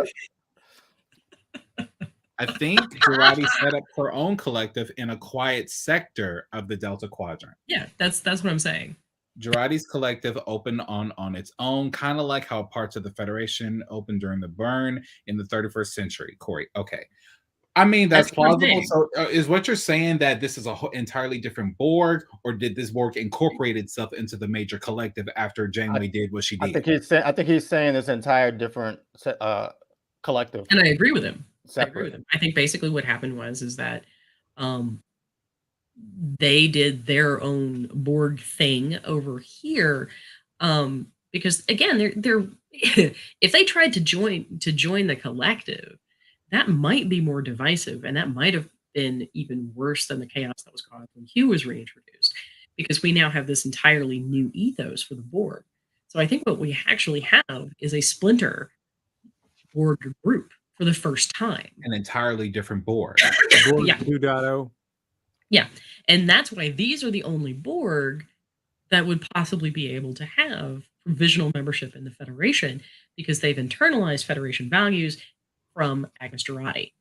I think Jurati set up her own collective in a quiet sector of the Delta Quadrant. Yeah, that's what I'm saying. Jurati's collective opened on its own, kind of like how parts of the Federation opened during the burn in the 31st century. Corey, okay. I mean, that's plausible. So is what you're saying that this is a entirely different Borg, or did this Borg incorporate itself into the major collective after Janeway did what she did? I think he's saying this entire different collective. And I agree with him. Separate. I agree with him. I think basically what happened is that they did their own Borg thing over here, because again, they're if they tried to join the collective, that might be more divisive, and that might have been even worse than the chaos that was caused when Hugh was reintroduced, because we now have this entirely new ethos for the Borg. So I think what we actually have is a splinter Borg group for the first time. An entirely different Borg. Borg Yeah. 2.0. Yeah. And that's why these are the only Borg that would possibly be able to have provisional membership in the Federation, because they've internalized Federation values from Agnes Jurati.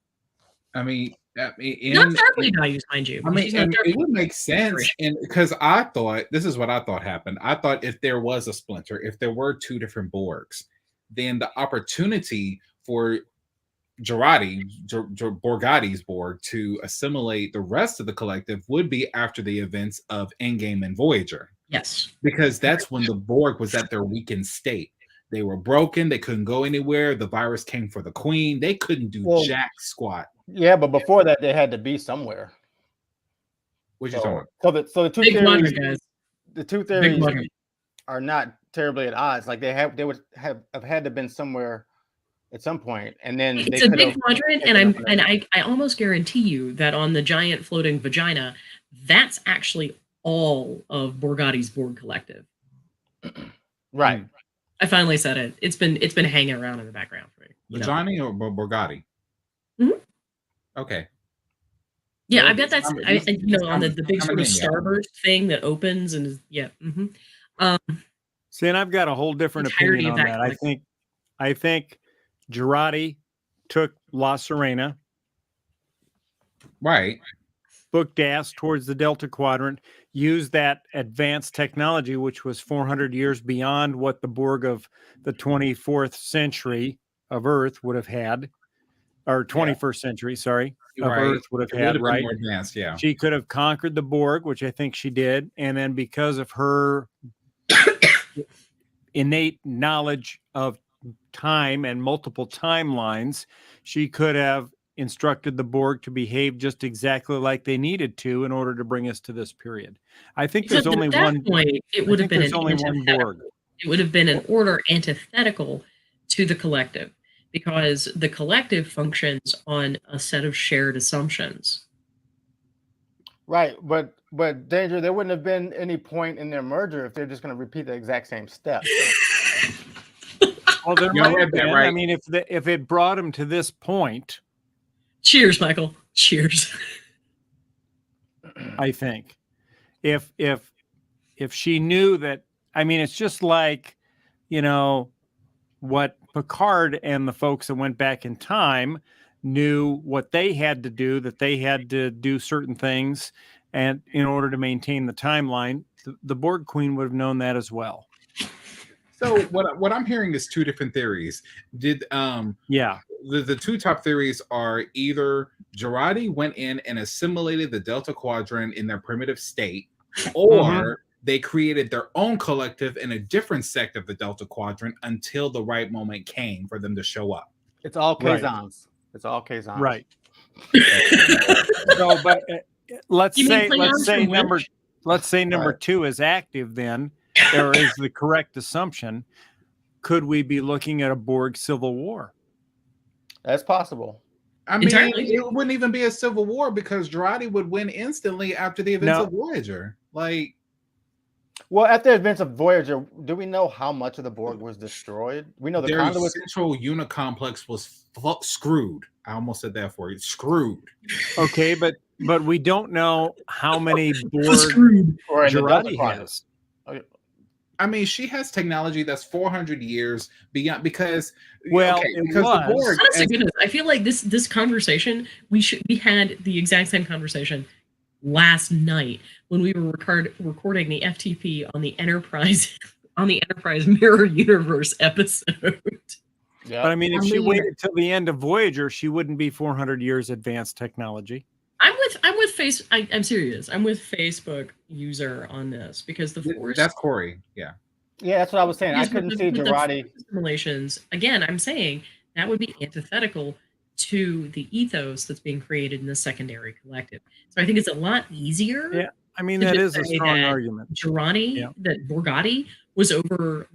I mean, Not Starfleet values, mind you. I mean, it would make sense, and because I thought this is what I thought happened. I thought if there was a splinter, if there were two different Borgs, then the opportunity for Borgati's Borg to assimilate the rest of the collective would be after the events of Endgame and Voyager. Yes. Because that's when the Borg was at their weakened state. They were broken. They couldn't go anywhere. The virus came for the Queen. They couldn't do jack squat. Yeah, but before that, they had to be somewhere. What you talking about? So the two Big theories, guys. the two theories are not terribly at odds. Like they would have had to been somewhere at some point, and then it's a big quadrant, and I almost guarantee you that on the giant floating vagina, that's actually all of Borgati's Borg collective. Right. I finally said it. It's been hanging around in the background for me. Vagina or Borgati? Mm-hmm. Okay. Yeah, well, I bet that's on the big sort of starburst thing that opens and is, yeah. Mm-hmm. See, and I've got a whole different opinion on that. I think Jurati took La Serena, right, booked ass towards the Delta Quadrant, used that advanced technology, which was 400 years beyond what the Borg of the 24th century of Earth would have had, or 21st century, sorry, of Earth would have had, right? More advanced, yeah. She could have conquered the Borg, which I think she did, and then because of her innate knowledge of time and multiple timelines, she could have instructed the Borg to behave just exactly like they needed to in order to bring us to this period. I think there's only one point. It would have been only one Borg. It would have been an order antithetical to the collective, because the collective functions on a set of shared assumptions. Right, but Danger, there wouldn't have been any point in their merger if they're just going to repeat the exact same steps. Well, there might have been. Right. I mean, if it brought him to this point. Cheers, Michael. Cheers. I think if she knew that, I mean, it's just like, you know, what Picard and the folks that went back in time knew what they had to do, that they had to do certain things, and in order to maintain the timeline, the Borg Queen would have known that as well. So what I'm hearing is two different theories. The two top theories are either Jurati went in and assimilated the Delta Quadrant in their primitive state, or they created their own collective in a different sect of the Delta Quadrant until the right moment came for them to show up. It's all Kazans. It's all Kazans. Right. So, but let's say number two is active then. There is the correct assumption. Could we be looking at a Borg Civil War? That's possible. I mean, it wouldn't even be a civil war because Jurati would win instantly after the events of Voyager. Well, after the events of Voyager, do we know how much of the Borg was destroyed? We know their central unit complex was screwed. I almost said that for you. Screwed. Okay, but we don't know how many Borg Jurati has. I mean, she has technology that's 400 years beyond because the Borg. Honestly, goodness, I feel like this conversation we had the exact same conversation last night when we were recording the FTP on the Enterprise Mirror Universe episode. Yeah, but I mean, if she waited till the end of Voyager, she wouldn't be 400 years advanced technology. I'm serious. I'm with Facebook user on this because the Force. That's Corey. Yeah. Yeah, that's what I was saying. I couldn't see Jurati simulations. Again, I'm saying that would be antithetical to the ethos that's being created in the secondary collective. So I think it's a lot easier. Yeah, I mean that is a strong argument. Jurati, that Borgati was over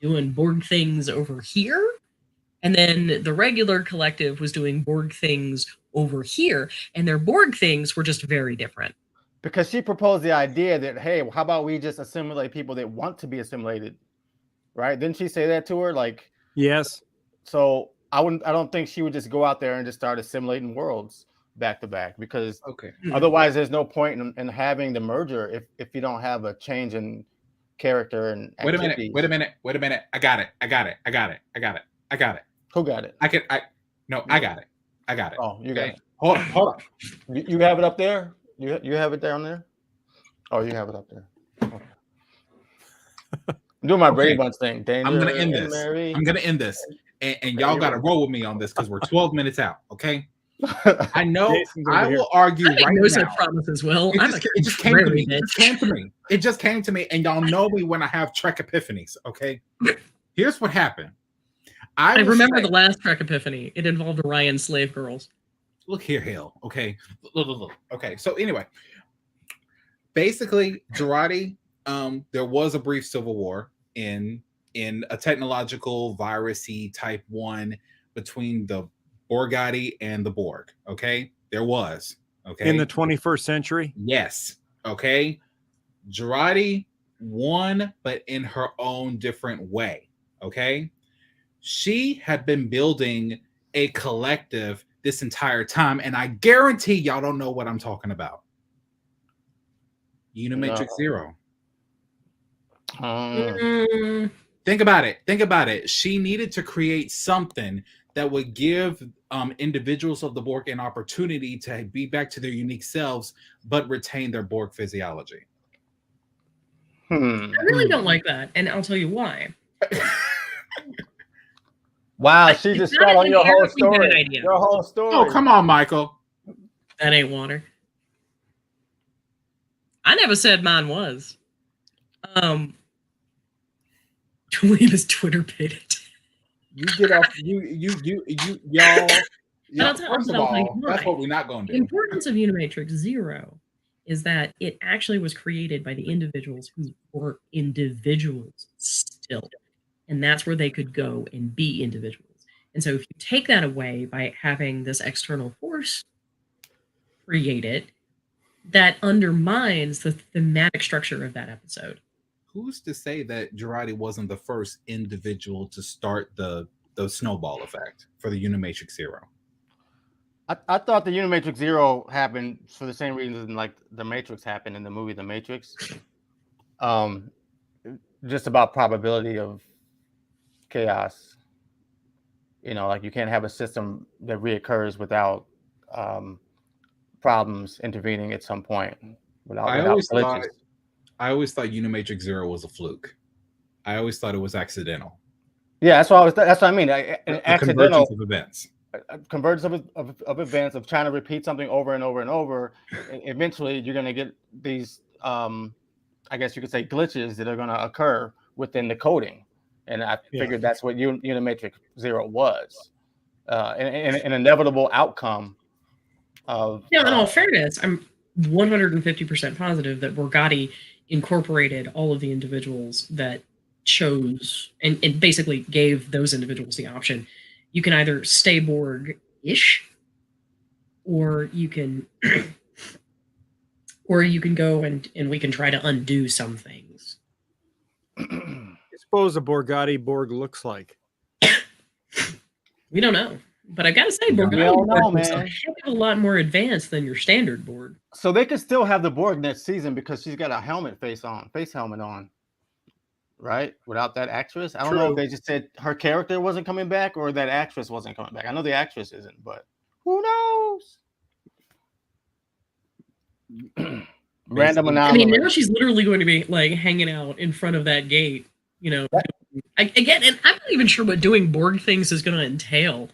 doing Borg things over here, and then the regular collective was doing Borg things over here, and their Borg things were just very different. Because she proposed the idea that, hey, how about we just assimilate people that want to be assimilated, right? Didn't she say that to her? Yes. So I don't think she would just go out there and just start assimilating worlds back to back, because otherwise there's no point in having the merger if you don't have a change in character and activities. Wait a minute. I got it. Who got it? I got it. Oh, you got it. Hold on. You have it up there? You have it down there? Oh, you have it up there. Okay. I'm doing my Brady Bunch thing. Danger, I'm gonna end this. And y'all gotta roll with me on this because we're 12 minutes out. Okay. I know I will argue right now. I promise as well. It just came to me. It just came to me, and y'all know me when I have Trek epiphanies. Okay. Here's what happened. I remember the last Trek epiphany. It involved Orion slave girls. Look here, Hill. Okay. Look. Okay. So anyway, basically, Jurati, there was a brief civil war in a technological virus-y type one between the Borgati and the Borg. Okay. There was. Okay. In the 21st century? Yes. Okay. Jurati won, but in her own different way. Okay. She had been building a collective this entire time, and I guarantee y'all don't know what I'm talking about. Unimatrix Zero. Think about it. She needed to create something that would give individuals of the Borg an opportunity to be back to their unique selves, but retain their Borg physiology. I really don't like that, and I'll tell you why. Wow, she just got on your whole story. Your whole story. Oh, come on, Michael. That ain't water. I never said mine was. Julian is Twitter pitted. You get off. Y'all. First of all, that's what we're not going to do. The importance of Unimatrix Zero is that it actually was created by the individuals who were individuals still, and that's where they could go and be individuals. And so, if you take that away by having this external force created, that undermines the thematic structure of that episode. Who's to say that Jurati wasn't the first individual to start the snowball effect for the Unimatrix Zero? I thought the Unimatrix Zero happened for the same reason like the Matrix happened in the movie The Matrix. Just about probability of chaos. You know, like you can't have a system that reoccurs without problems intervening at some point. I always thought Unimatrix Zero was a fluke. I always thought it was accidental. Yeah, that's what I mean. Accidental convergence of events. Convergence of events of trying to repeat something over and over and over. Eventually, you're going to get these, I guess you could say, glitches that are going to occur within the coding. And I figured that's what Unimatrix Zero was, an inevitable outcome of. Yeah, in all fairness, I'm 150% positive that Borgatti incorporated all of the individuals that chose and basically gave those individuals the option. You can either stay Borg-ish, or you can go and we can try to undo some things. I suppose a Borgatti Borg looks like. We don't know. But I gotta say, Borgatti looks a heck of a lot more advanced than your standard Borg. So they could still have the Borg next season because she's got a face helmet on. Right? Without that actress. I don't know if they just said her character wasn't coming back or that actress wasn't coming back. I know the actress isn't, but who knows? Random anomaly. I mean, now she's literally going to be like hanging out in front of that gate, you know. Again, and I'm not even sure what doing Borg things is going to entail.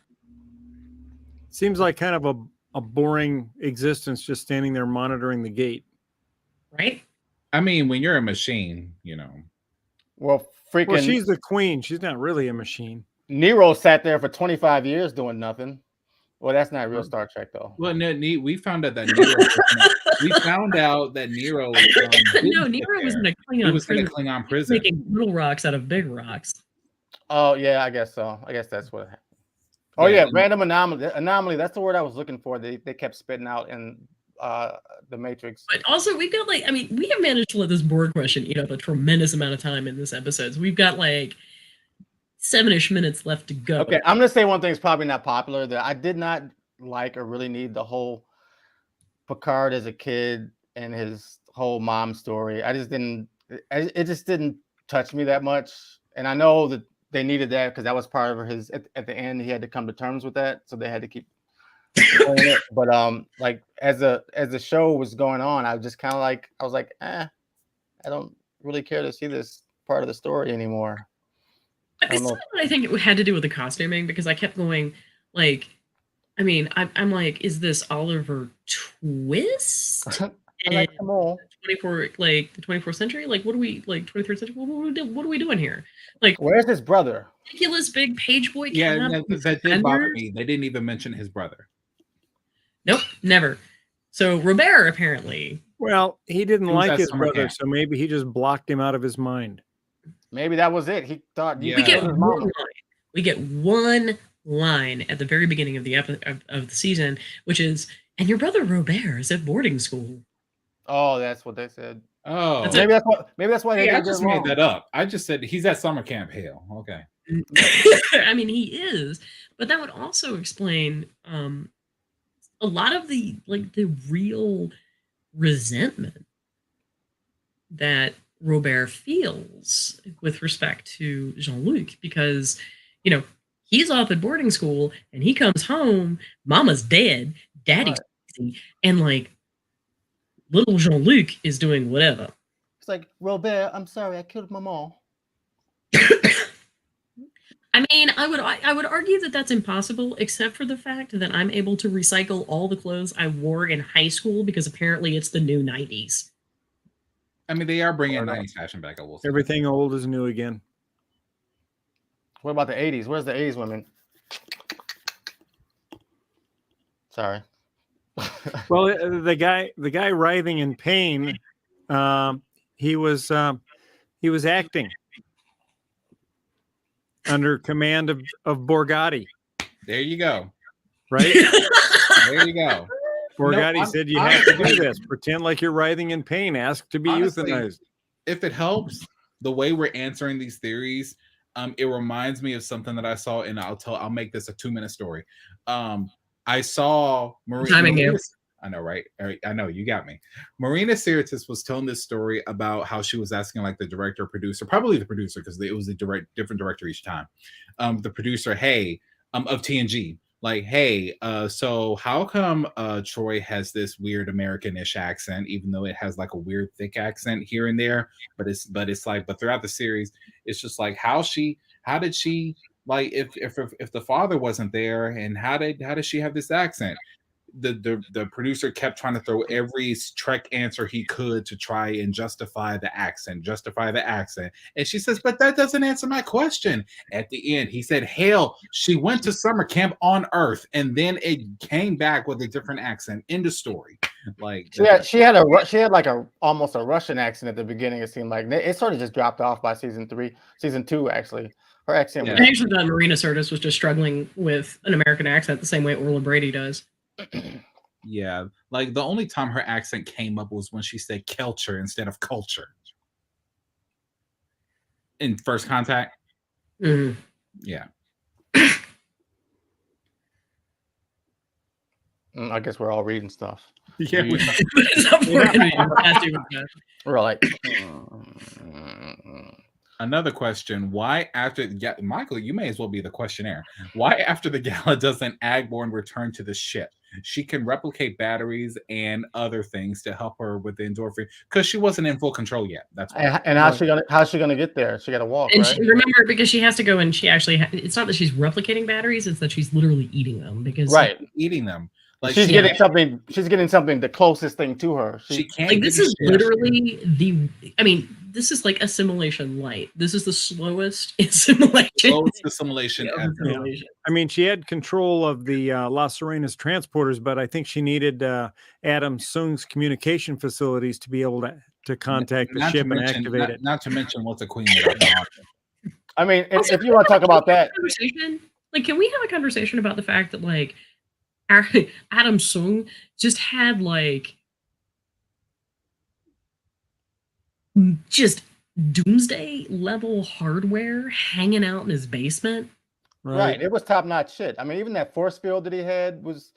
Seems like kind of a boring existence, just standing there monitoring the gate. Right? I mean, when you're a machine, you know. Well, she's the queen. She's not really a machine. Nero sat there for 25 years doing nothing. Well, that's not real Star Trek, though. Well, no, we found out that Nero. Nero. Nero was in a Klingon. He was in a Klingon prison, making little rocks out of big rocks. Oh yeah, I guess so. I guess that's what happened. Oh yeah, random anomaly. That's the word I was looking for. They kept spitting out in the Matrix. But also, we've got we have managed to let this Borg question eat up a tremendous amount of time in this episode. So we've got 7-ish minutes left to go. Okay, I'm gonna say one thing is probably not popular. That I did not like or really need the whole Picard as a kid and his whole mom story. I just didn't. It just didn't touch me that much. And I know that they needed that because that was part of his. At the end, he had to come to terms with that, so they had to keep. It. But as the show was going on, I was just kind of I was like, I don't really care to see this part of the story anymore. I think it had to do with the costuming because I kept going I'm like, is this Oliver Twist? Come on. 24 the 24th century? What do we 23rd century? What are we doing here? Where's his brother? Ridiculous big page boy. Yeah, that did bother me. They didn't even mention his brother. Nope, never. So Robert apparently. Well, he didn't like his brother, so maybe he just blocked him out of his mind. Maybe that was it. He thought we get one line at the very beginning of the of the season, which is, "And your brother Robert is at boarding school." Oh, that's what they said. Oh, maybe that's why they I just made that up. I just said he's at summer camp. Hale. Okay. I mean, he is, but that would also explain a lot of the real resentment that Robert feels with respect to Jean-Luc, because he's off at boarding school and he comes home, mama's dead, daddy's crazy, and little Jean-Luc is doing whatever. It's like, Robert, I'm sorry, I killed my mom. I mean, I would argue that that's impossible, except for the fact that I'm able to recycle all the clothes I wore in high school because apparently it's the new 90s. I mean, they are bringing 90s fashion back. Everything old is new again. What about the 80s? Where's the 80s women? Sorry. Well, the guy writhing in pain, he was acting under command of Borgatti. There you go. Right? There you go. Borgatti said you have to do this. Pretend like you're writhing in pain. Ask to be euthanized. If it helps, the way we're answering these theories, it reminds me of something that I saw, and I'll make this a 2-minute story. I saw Marina. I know, right? I know, you got me. Marina Sirtis was telling this story about how she was asking like the director, producer, probably the producer, because it was a different director each time. The producer, hey, of TNG, like, hey, so how come Troy has this weird American-ish accent, even though it has like a weird thick accent here and there, but throughout the series, it's just like how did she like if the father wasn't there, and how did she have this accent? The producer kept trying to throw every Trek answer he could to try and justify the accent. And she says, but that doesn't answer my question. At the end, he said, hell, she went to summer camp on Earth, and then it came back with a different accent. End of story. Like she had like almost a Russian accent at the beginning. It seemed like it sort of just dropped off by season 2, actually. Her accent. Yeah. I actually thought Marina Sirtis was just struggling with an American accent the same way Orla Brady does. Yeah, like the only time her accent came up was when she said culture instead of culture in First Contact. Mm-hmm. Yeah. I guess we're all reading stuff. Yeah, we're like. Another question: why after Michael? You may as well be the questionnaire. Why after the gala doesn't Agborn return to the ship? She can replicate batteries and other things to help her with the endorphin because she wasn't in full control yet. That's why. And how's she gonna get there? She got to walk. And right? Remember, because she has to go and she actually. It's not that she's replicating batteries; it's that she's literally eating them. Because eating them. Like she's getting something. She's getting something. The closest thing to her. She can't. Like this is literally this is like assimilation light. This is the slowest assimilation. Ever. Yeah. I mean, she had control of the La Serena's transporters, but I think she needed Adam Sung's communication facilities to be able to contact the ship and activate it. Not to mention what's a queen. I mean, if you want to talk about that, like, can we have a conversation about the fact that like Adam Sung just had like just doomsday level hardware hanging out in his basement? Right. It was top-notch shit. I mean, even that force field that he had was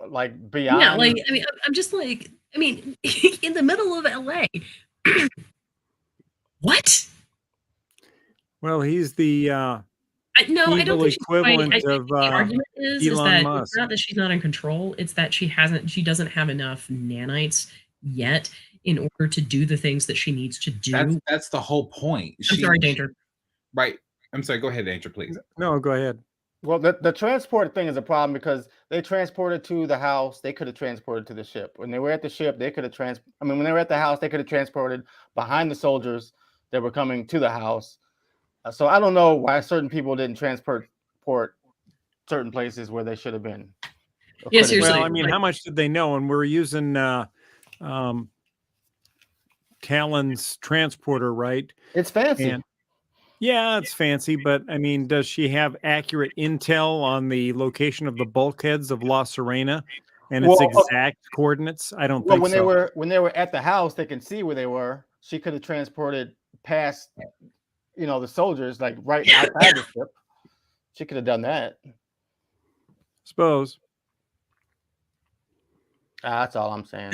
like beyond. Yeah, like I mean, I'm just like, I mean, in the middle of LA. What? Well, he's the I don't think equivalent of the argument is that Musk. It's not that she's not in control, it's that she doesn't have enough nanites yet in order to do the things that she needs to do. That's the whole point. I'm sorry, Danger. Right. I'm sorry. Go ahead, Danger, please. No, go ahead. Well, the transport thing is a problem because they transported to the house. They could have transported to the ship. When they were at the ship, they could have when they were at the house, they could have transported behind the soldiers that were coming to the house. So I don't know why certain people didn't transport certain places where they should have been. Yes, well, I mean, how much did they know? And we're using Talon's transporter, right? It's fancy. And, yeah, it's fancy, but I mean, does she have accurate intel on the location of the bulkheads of La Serena and its exact coordinates? I don't think so. When they were at the house, they can see where they were. She could have transported past, the soldiers, like right outside the ship. She could have done that. Suppose. That's all I'm saying.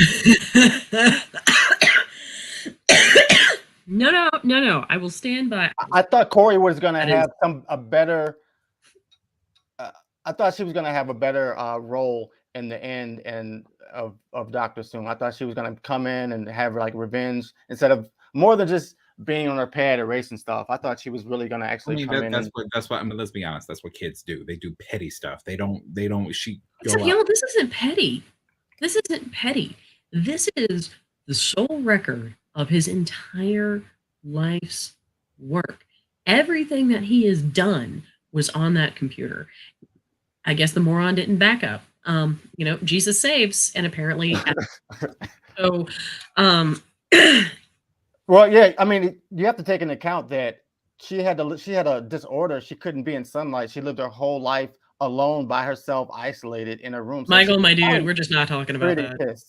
No. I will stand by. I thought Corey was going to have a better. I thought she was going to have a better role in the end and of Dr. Sung. I thought she was going to come in and have like revenge instead of more than just being on her pad erasing stuff. I thought she was really going to actually come in. That's what I mean. Let's be honest. That's what kids do. They do petty stuff. They don't. This isn't petty. This isn't petty. This is the sole record of his entire life's work. Everything that he has done was on that computer. I guess the moron didn't back up. Jesus saves, and apparently, so. Well, yeah. I mean, you have to take into account that she had a disorder. She couldn't be in sunlight. She lived her whole life alone by herself, isolated in a room. So Michael, my dude, we're just not talking about that.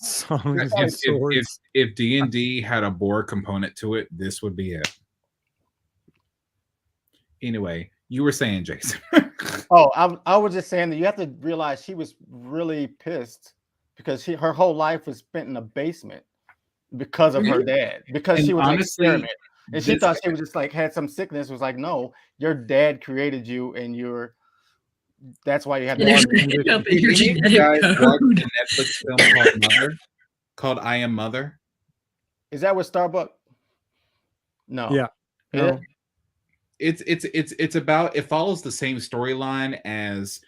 If D&D had a Borg component to it, this would be it. Anyway, you were saying, Jason. I was just saying that you have to realize she was really pissed because her whole life was spent in a basement because of her dad, because she was an experiment. And she thought she was just like had some sickness. It was like, no, your dad created you, and that's why you have. Did you guys watch the Netflix film called I Am Mother? Is that with Starbuck? No. Yeah. No. It's about, it follows the same storyline as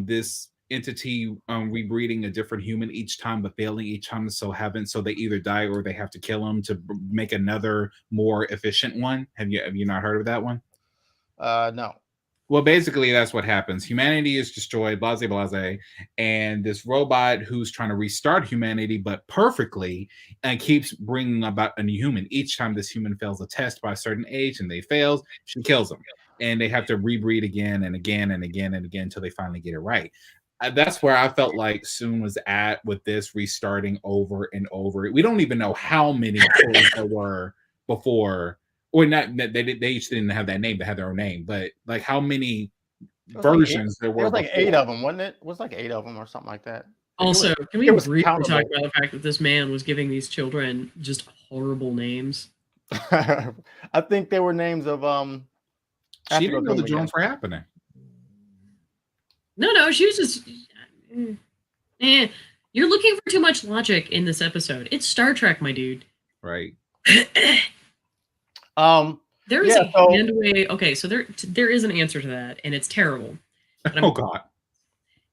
this entity rebreeding a different human each time, but failing each time, so they either die or they have to kill them to make another more efficient one. Have you not heard of that one? No. Well, basically, that's what happens. Humanity is destroyed, blase, blase, and this robot who's trying to restart humanity, but perfectly, and keeps bringing about a new human. Each time this human fails a test by a certain age and they fail, she kills them. And they have to rebreed again and again and again and again until they finally get it right. That's where I felt like Soong was at with this restarting over and over. We don't even know how many stories there were before. Or not, they each didn't have that name, they had their own name, but like how many versions there were? It was like 8 of them, wasn't it? It was like 8 of them or something like that. Also, can we briefly talk about the fact that this man was giving these children just horrible names? I think they were names of she didn't know the drones were happening. No, she was just you're looking for too much logic in this episode. It's Star Trek, my dude. Right. There is a hand wave. Okay, so there is an answer to that, and it's terrible. Oh God.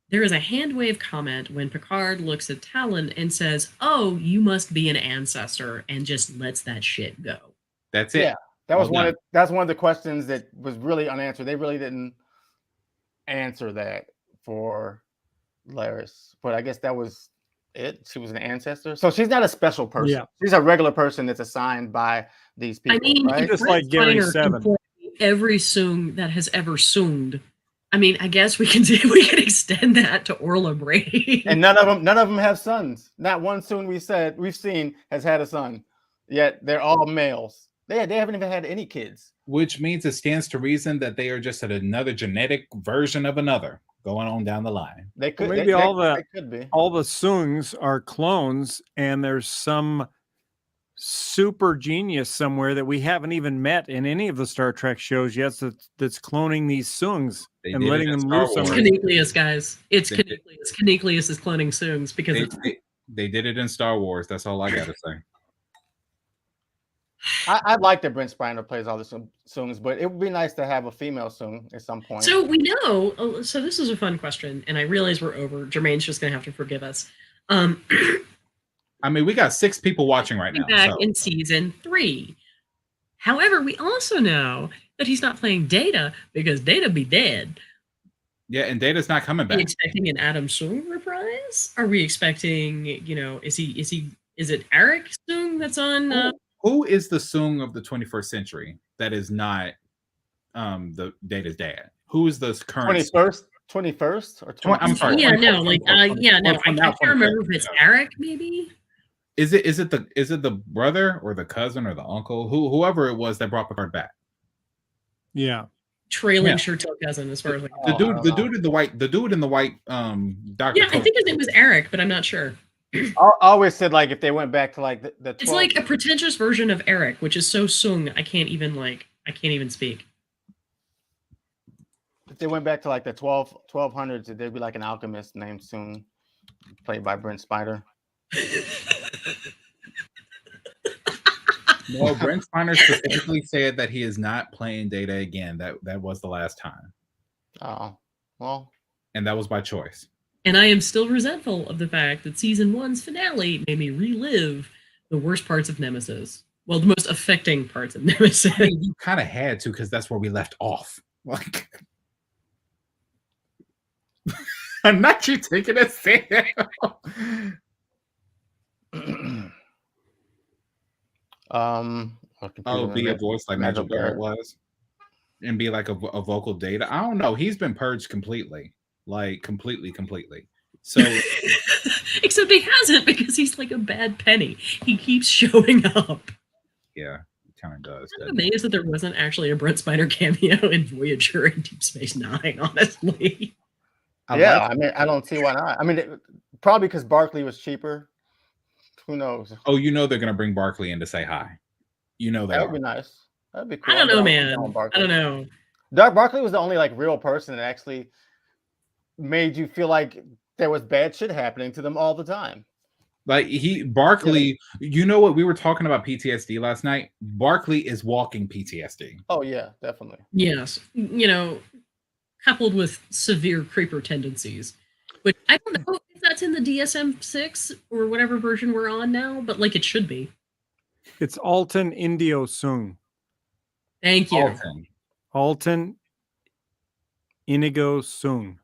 There is a hand wave comment when Picard looks at Talon and says, "Oh, you must be an ancestor," and just lets that shit go. That's it. Yeah, that's one of the questions that was really unanswered. They really didn't answer that for Laris, but I guess that was it. She was an ancestor, so she's not a special person. Yeah. She's a regular person that's assigned by these people. I mean, right? Just like Gary Seven. Every Soong that has ever Soonged. I mean, I guess we can extend that to Orla Brady. And none of them have sons. Not one Soong we've seen has had a son. Yet they're all males. They haven't even had any kids. Which means it stands to reason that they are just another genetic version of another going on down the line. They could. Maybe all the Soongs are clones, and there's some super genius somewhere that we haven't even met in any of the Star Trek shows yet that's cloning these Soongs and letting them loose. It's Caneclius, guys. It's Caneclius. Caneclius is cloning Soongs because they did it in Star Wars. That's all I gotta say. I'd like that Brent Spiner plays all the Soongs, but it would be nice to have a female Soong at some point. So we know. So this is a fun question, and I realize we're over. Jermaine's just gonna have to forgive us. I mean, we got 6 people watching right now. Back in season 3. However, we also know that he's not playing Data because Data be dead. Yeah, and Data's not coming back. Are we expecting an Adam Soong reprise? Are we expecting, is it Eric Soong that's on? Who is the Soong of the 21st century that is not the Data's dad? Who is the current 21st or 20? I'm sorry. Yeah, no, like I can't remember if it's Eric, maybe. Is it the brother or the cousin or the uncle, whoever it was that brought Picard back? Yeah, trailing Chertel cousin, as far as like the dude in the white doctor. Yeah, I think his name was Eric, but I'm not sure. I always said like if they went back to like the 12... It's like a pretentious version of Eric, which is so Soong I can't even speak. If they went back to like the 1200s, there'd be like an alchemist named Soong, played by Brent Spiner. No, Brent Spiner specifically said that he is not playing Data again. That was the last time. Oh, well. And that was by choice. And I am still resentful of the fact that season 1's finale made me relive the worst parts of Nemesis. Well, the most affecting parts of Nemesis. I mean, you kind of had to because that's where we left off. Like, I'm not you taking a stand. Be a voice like Nigel Barrett was, and be like a vocal Data. I don't know. He's been purged completely, like completely. So, except he hasn't, because he's like a bad penny. He keeps showing up. Yeah, he kind of does. I'm amazed that there wasn't actually a Brent Spiner cameo in Voyager and Deep Space Nine. Honestly, I mean, I don't see why not. I mean, probably because Barkley was cheaper. Who knows? Oh, you know they're gonna bring Barkley in to say hi. You know that would be nice. That'd be cool. I don't know, man. I don't know. Doug Barkley was the only like real person that actually made you feel like there was bad shit happening to them all the time. Like Barkley, you know what? We were talking about PTSD last night. Barkley is walking PTSD. Oh yeah, definitely. Yes, coupled with severe creeper tendencies, which I don't know if that's in the DSM-6 or whatever version we're on now, but like it should be. It's Alton Indio Sung. Thank you. Alton Inigo Sung.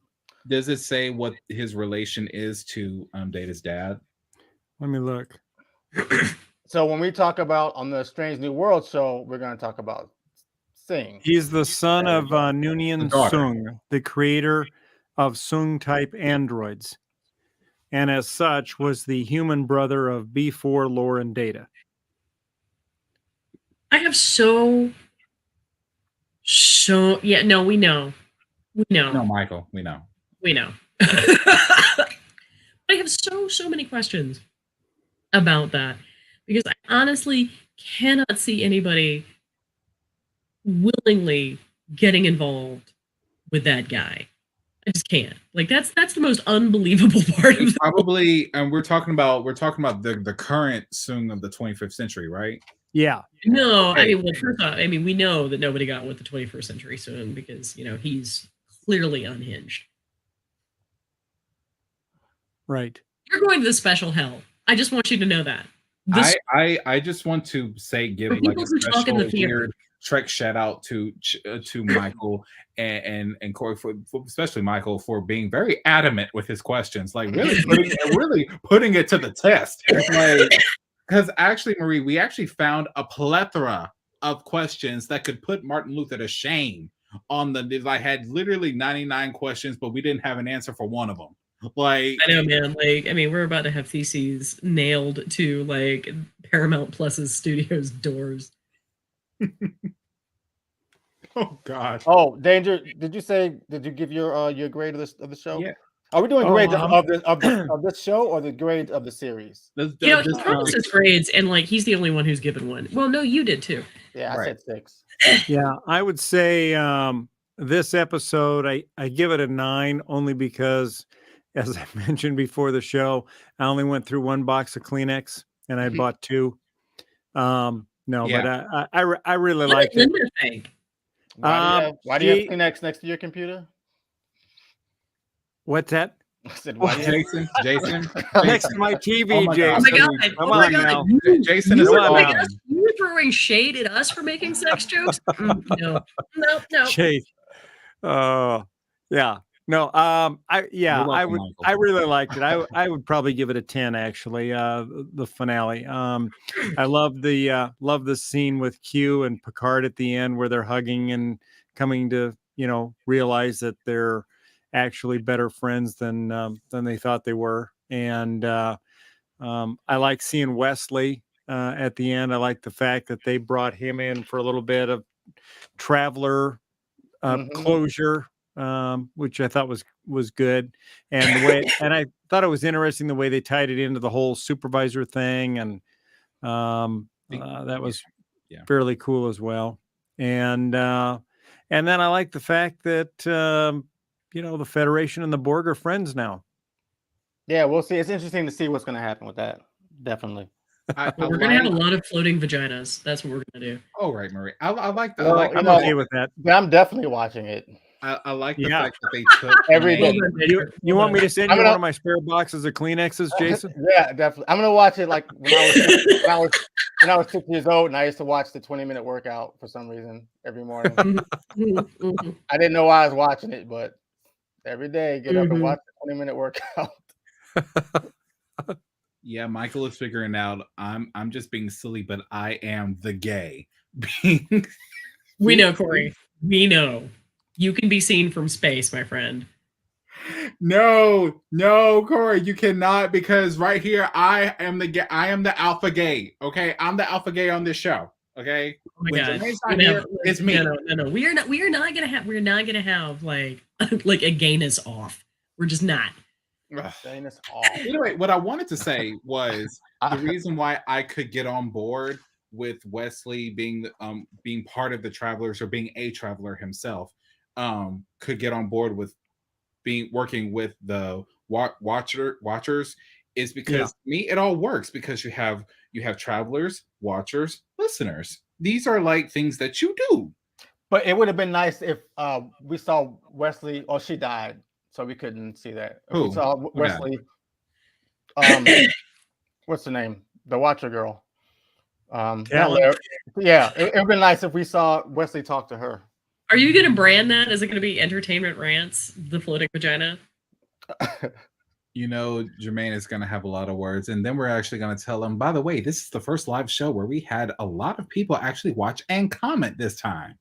Does it say what his relation is to Data's dad? Let me look. So when we talk about on the Strange New World show, we're going to talk about Singh. He's the son of Noonien Sung, the creator of Sung-type androids, and as such was the human brother of B4, Lore, and Data. I have we know. No, Michael, we know. I have so many questions about that, because I honestly cannot see anybody willingly getting involved with that guy. I just can't. Like that's the most unbelievable part of probably. And we're talking about the current Sung of the 25th century, right? Yeah. No, I mean, first off, we know that nobody got with the 21st century Sung because he's clearly unhinged. Right. You're going to the special hell. I just want you to know that. I just want to say, give like a special weird Trek shout out to Michael and Corey, for especially Michael, for being very adamant with his questions, like really putting it to the test. Like, because actually, Marie, we actually found a plethora of questions that could put Martin Luther to shame. I had literally 99 questions, but we didn't have an answer for one of them. Like, I know, man. Like, we're about to have theses nailed to like Paramount Plus's studios doors. Oh God. Oh, Danger! Did you give your grade of the show? Yeah. Are we doing grades of this show or the grade of the series? He promises grades, and like he's the only one who's given one. Well, no, you did too. Yeah, I said 6. Yeah, I would say this episode, I give it a 9 only because, as I mentioned before the show, I only went through one box of Kleenex and I bought 2. But I really liked it. Think? Why do you have Kleenex next to your computer? What's that? I said, Jason? Next to my TV, oh my Jason. Oh my God. Jason is you throwing shade at us for making sex jokes? No. Shade. Yeah. No. I really liked it. I would probably give it a 10. Actually, the finale. I love the scene with Q and Picard at the end where they're hugging and coming to realize that they're actually better friends than they thought they were. And I like seeing Wesley at the end. I like the fact that they brought him in for a little bit of traveler closure, which I thought was good. And the way, and I thought it was interesting the way they tied it into the whole supervisor thing, and that was fairly cool as well. And then I like the fact that the Federation and the Borg are friends now. Yeah, we'll see. It's interesting to see what's going to happen with that. Definitely. We're going to have a lot of floating vaginas. That's what we're going to do. All right, Marie. I like that. I'm okay with that. Yeah, I'm definitely watching it. I like the fact that they took every day. You want me to send you one of my spare boxes of Kleenexes, Jason? Yeah, definitely. I'm gonna watch it like when I when I was 6 years old, and I used to watch the 20-minute workout for some reason every morning. I didn't know why I was watching it, but every day, get up and watch the 20-minute workout. Yeah, Michael is figuring out I'm just being silly, but I am the gay. We know, Corey. We know. You can be seen from space, my friend. No, Corey, you cannot, because right here I am the gay. I am the alpha gay. Okay, I'm the alpha gay on this show. Okay. Oh my God. It's me. No. We are not gonna have like like a gayness off. We're just not. Gayness off. Anyway, what I wanted to say was the reason why I could get on board with Wesley being part of the Travelers, or being a Traveler himself, could get on board with working with the Watchers, is because to me it all works, because you have Travelers, Watchers, listeners. These are like things that you do. But it would have been nice if we saw Wesley. Oh, she died, so we couldn't see that. If we saw Wesley. What's the name? The Watcher girl. Yeah, it would have been nice if we saw Wesley talk to her. Are you going to brand that? Is it going to be Entertainment Rants, the floating vagina? You know, Jermaine is going to have a lot of words, and then we're actually going to tell him, by the way, this is the first live show where we had a lot of people actually watch and comment this time.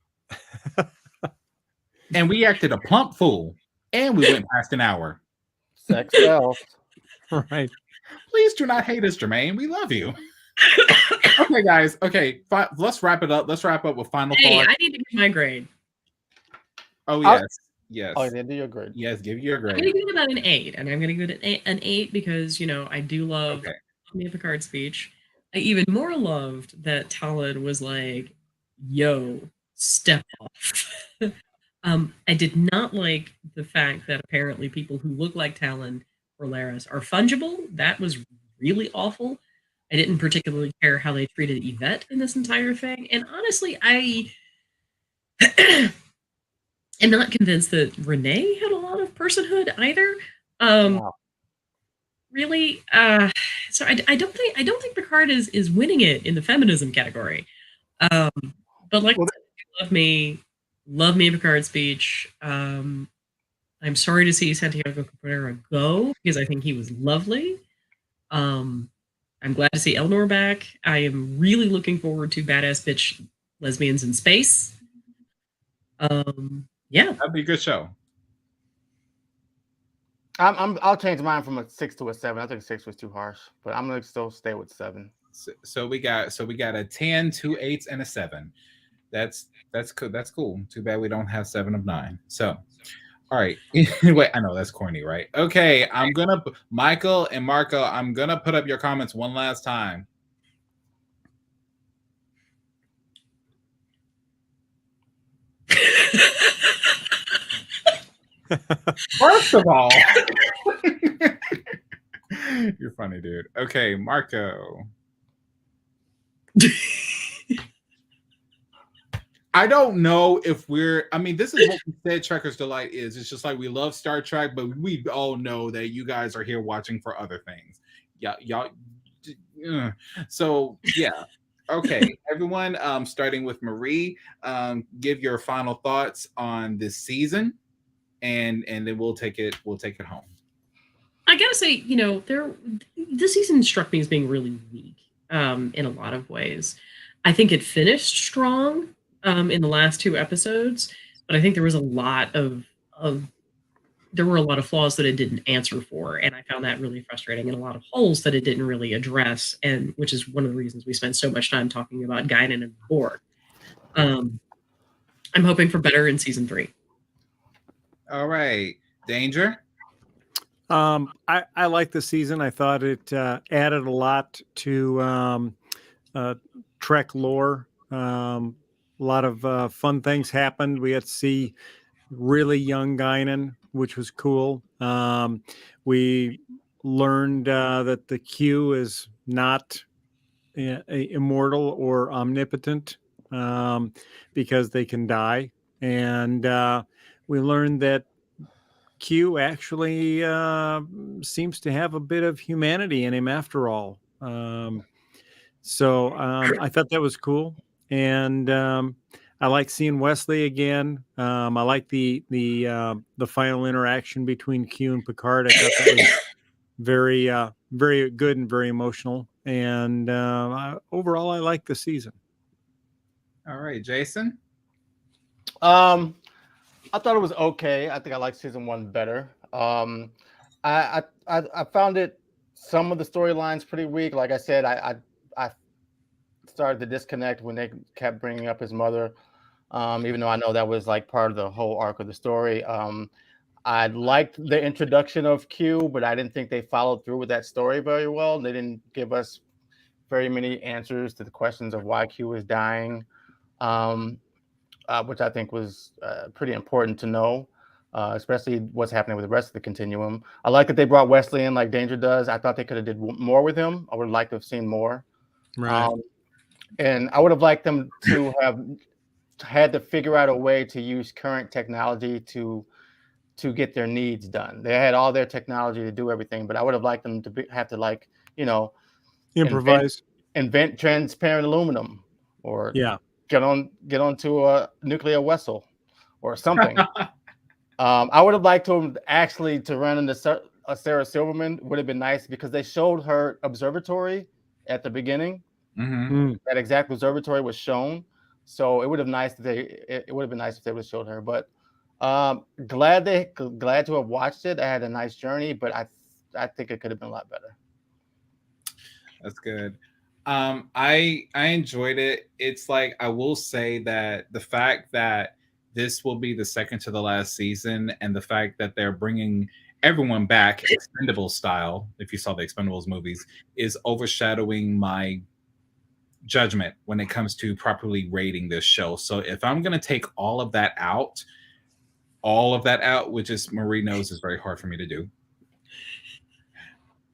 And we acted a plump fool, and we went past an hour. Sex sells. Right. Please do not hate us, Jermaine. We love you. Okay, guys. Okay, let's wrap it up. Let's wrap up with final thoughts. I need to give my grade. Oh, yes. Oh, yeah, do your grade. Yes, give your grade. I'm going to give it about an 8, and I'm going to give it an 8 because, you know, I do love the Picard speech. I even more loved that Talon was like, yo, step off. I did not like the fact that apparently people who look like Talon or Laris are fungible. That was really awful. I didn't particularly care how they treated Yvette in this entire thing. And honestly, I am not convinced that Renee had a lot of personhood either. Really. So I don't think Picard is winning it in the feminism category. But like, love me a Picard speech. I'm sorry to see Santiago Cabrera go, because I think he was lovely. I'm glad to see Elnor back. I am really looking forward to badass bitch lesbians in space. Yeah, that'd be a good show. I'll change mine from a 6 to a 7. I think 6 was too harsh, but I'm gonna still stay with 7. So we got a 10, 2 8s, and a 7. That's cool. That's cool. Too bad we don't have 7 of 9. So, all right. Wait, I know that's corny, right? Okay, I'm gonna Michael and Marco. I'm gonna put up your comments one last time. First of all, you're funny, dude. Okay, Marco. I don't know if I mean, this is what we said Trekker's Delight is. It's just like, we love Star Trek, but we all know that you guys are here watching for other things. Yeah, y'all. So, yeah. Okay, everyone, starting with Marie, give your final thoughts on this season, and then we'll take it home. I gotta say, you know, this season struck me as being really weak in a lot of ways. I think it finished strong in the last 2 episodes, but I think there was a lot of flaws that it didn't answer for, and I found that really frustrating, and a lot of holes that it didn't really address, and which is one of the reasons we spend so much time talking about Guinan and Borg. I'm hoping for better in season 3. All right, Danger. I like the season. I thought it added a lot to Trek lore. A lot of fun things happened. We had to see really young Guinan, which was cool. We learned that the Q is not immortal or omnipotent because they can die. And we learned that Q actually seems to have a bit of humanity in him after all. So I thought that was cool, and I like seeing Wesley again. I like the final interaction between Q and Picard. I thought that was very very good and very emotional. And overall, I like the season. All right, Jason. I thought it was okay. I think I like season 1 better. I found it, some of the storylines pretty weak. Like I said, I started to disconnect when they kept bringing up his mother, even though I know that was like part of the whole arc of the story. I liked the introduction of Q, but I didn't think they followed through with that story very well. They didn't give us very many answers to the questions of why Q was dying, which I think was pretty important to know, especially what's happening with the rest of the continuum. I like that they brought Wesley in like Danger does. I thought they could have did more with him. I would like to have seen more. Right. And I would have liked them to have had to figure out a way to use current technology to get their needs done. They had all their technology to do everything, but I would have liked them to have to, like, improvise, invent transparent aluminum, or yeah, get onto a nuclear vessel or something. I would have liked to actually to run into Sarah Silverman. Would have been nice, because they showed her observatory at the beginning. Mm-hmm. That exact observatory was shown, so it would have been nice if they would have showed her. But glad to have watched it. I had a nice journey, but I think it could have been a lot better. That's good. I enjoyed it. It's like, I will say that the fact that this will be the second to the last season, and the fact that they're bringing everyone back Expendables style, if you saw the Expendables movies, is overshadowing my judgment when it comes to properly rating this show. So if I'm going to take all of that out, which is, Marie knows is very hard for me to do,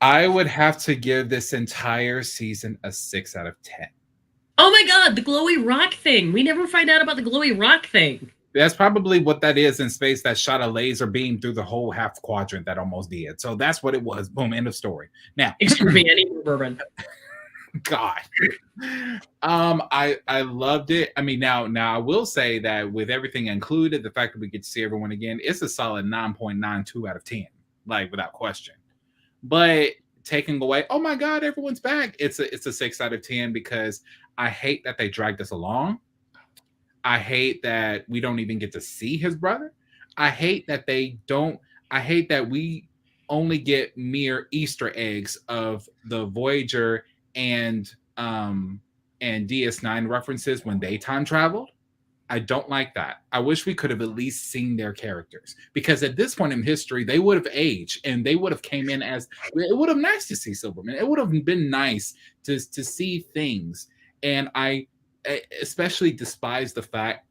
I would have to give this entire season a 6 out of 10. Oh my God, the glowy rock thing. We never find out about the glowy rock thing. That's probably what that is in space, that shot a laser beam through the whole half quadrant that almost did. So that's what it was. Boom, end of story. Now, excuse me, I need more bourbon. God. I loved it. I mean, now I will say that with everything included, the fact that we get to see everyone again, it's a solid 9.92 out of 10, like, without question. But taking away, oh my God, everyone's back, it's a 6 out of 10, because I hate that they dragged us along. I hate that we don't even get to see his brother. I hate that we only get mere Easter eggs of the Voyager and DS9 references when they time traveled. I don't like that. I wish we could have at least seen their characters, because at this point in history, they would have aged, and they would have came in as, it would have been nice to see Silverman. It would have been nice to see things. And I especially despise the fact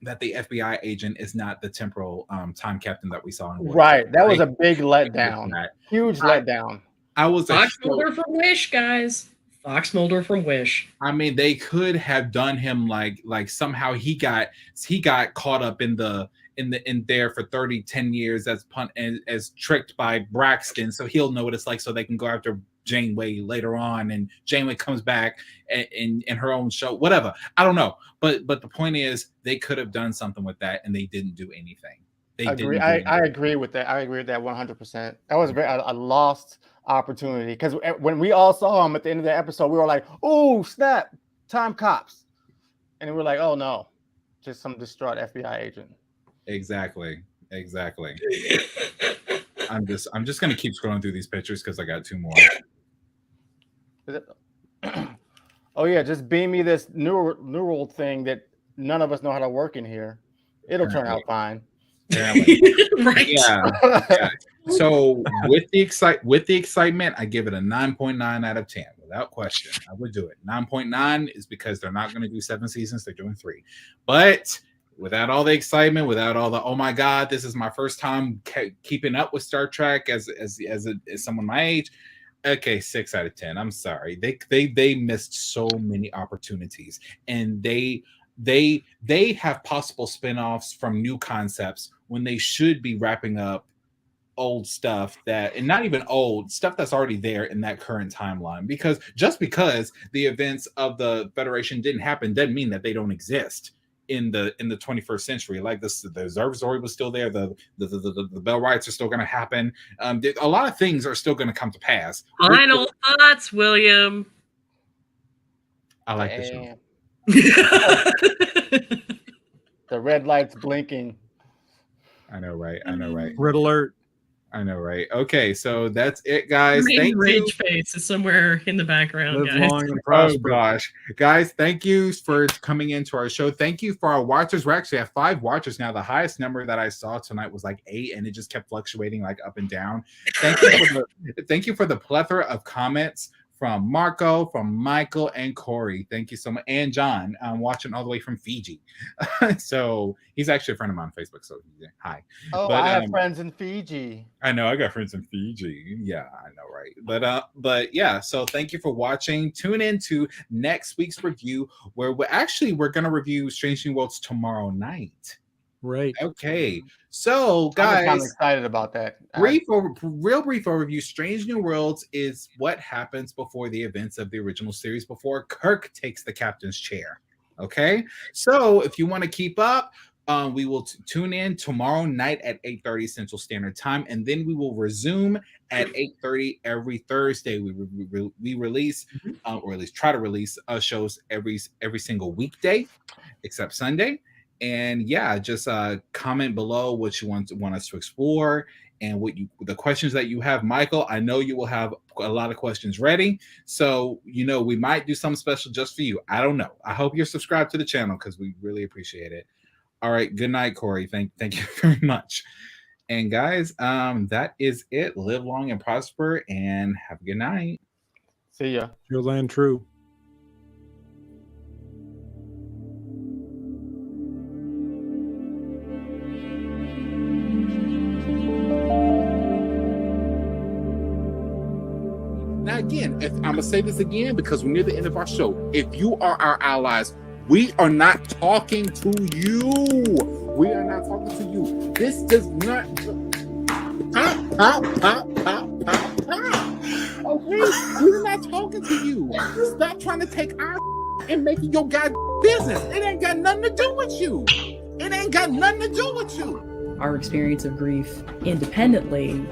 that the FBI agent is not the temporal time captain that we saw in Voyager. Right. That was a big letdown. Huge letdown. I was Fox Mulder from Wish, guys. Fox Mulder from Wish. I mean, they could have done him like somehow he got caught up in there for 10 years as tricked by Braxton, so he'll know what it's like, so they can go after Janeway later on, and Janeway comes back in her own show, whatever. I don't know, but the point is, they could have done something with that, and they didn't do anything. I agree with that. I agree with that 100%. That was a lost opportunity, because when we all saw him at the end of the episode, we were like, "Oh snap, time cops," and we were like, "Oh no, just some distraught FBI agent." Exactly. I'm just gonna keep scrolling through these pictures because I got 2 more. Oh yeah, just beam me this neural thing that none of us know how to work in here. It'll turn out fine. Right. Yeah. So with the excitement, I give it a 9.9 out of 10 without question. I would do it. 9.9 is because they're not going to do 7 seasons; they're doing 3. But without all the excitement, without all the, oh my God, this is my first time keeping up with Star Trek as someone my age. Okay, 6 out of 10. I'm sorry. They missed so many opportunities, and they have possible spinoffs from new concepts when they should be wrapping up old stuff and not even old stuff that's already there in that current timeline. Because just because the events of the Federation didn't happen doesn't mean that they don't exist in the 21st century. Like the observatory was still there, the Bell Riots are still going to happen. A lot of things are still going to come to pass. Final thoughts, William. I like the show. The red light's blinking. I know, right? I know, right? Red alert. I know, right? Okay, so that's it, guys. Thank you. Rage face is somewhere in the background, guys. Oh gosh, guys, thank you for coming into our show. Thank you for our watchers. We actually have 5 watchers now. The highest number that I saw tonight was like 8, and it just kept fluctuating like up and down. Thank you for the plethora of comments from Marco, from Michael, and Corey. Thank you so much. And John, watching all the way from Fiji. So he's actually a friend of mine on Facebook. So hi. Oh, I have friends in Fiji. I know, I got friends in Fiji. Yeah, I know, right? But yeah, so thank you for watching. Tune in to next week's review, where we're gonna review Strange New Worlds tomorrow night. Right. Okay. So, guys, I'm excited about that. Real brief overview. Strange New Worlds is what happens before the events of the original series, before Kirk takes the captain's chair. Okay. So, if you want to keep up, we will tune in tomorrow night at 8:30 Central Standard Time, and then we will resume at 8:30 every Thursday. We release, or at least try to release, shows every single weekday, except Sunday. And yeah, just comment below what you want us to explore and the questions that you have. Michael, I know you will have a lot of questions ready, so we might do something special just for you. I don't know. I hope you're subscribed to the channel because we really appreciate it. All right, good night, Corey. Thank you very much. And guys, that is it. Live long and prosper, and have a good night. See ya. Your land true. Now, again, I'm going to say this again because we're near the end of our show. If you are our allies, we are not talking to you. We are not talking to you. This does not... Okay? We're not talking to you. Stop trying to take our and make it your goddamn business. It ain't got nothing to do with you. It ain't got nothing to do with you. Our experience of grief independently.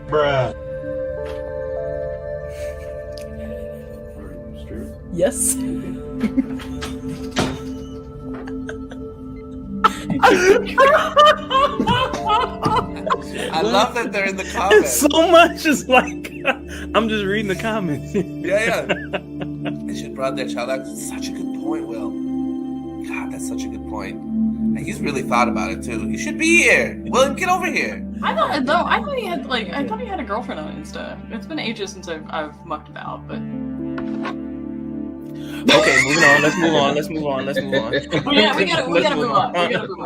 Bruh. Yes. I love that they're in the comments. So much is like, I'm just reading the comments. Yeah. They should have brought that child out. Such a good point, Will. God, that's such a good point. And he's really thought about it too. You should be here. William, get over here. I thought he had a girlfriend on Insta. It's been ages since I've mucked about, but. Okay, moving on. Let's move on. Oh, yeah, we gotta move on.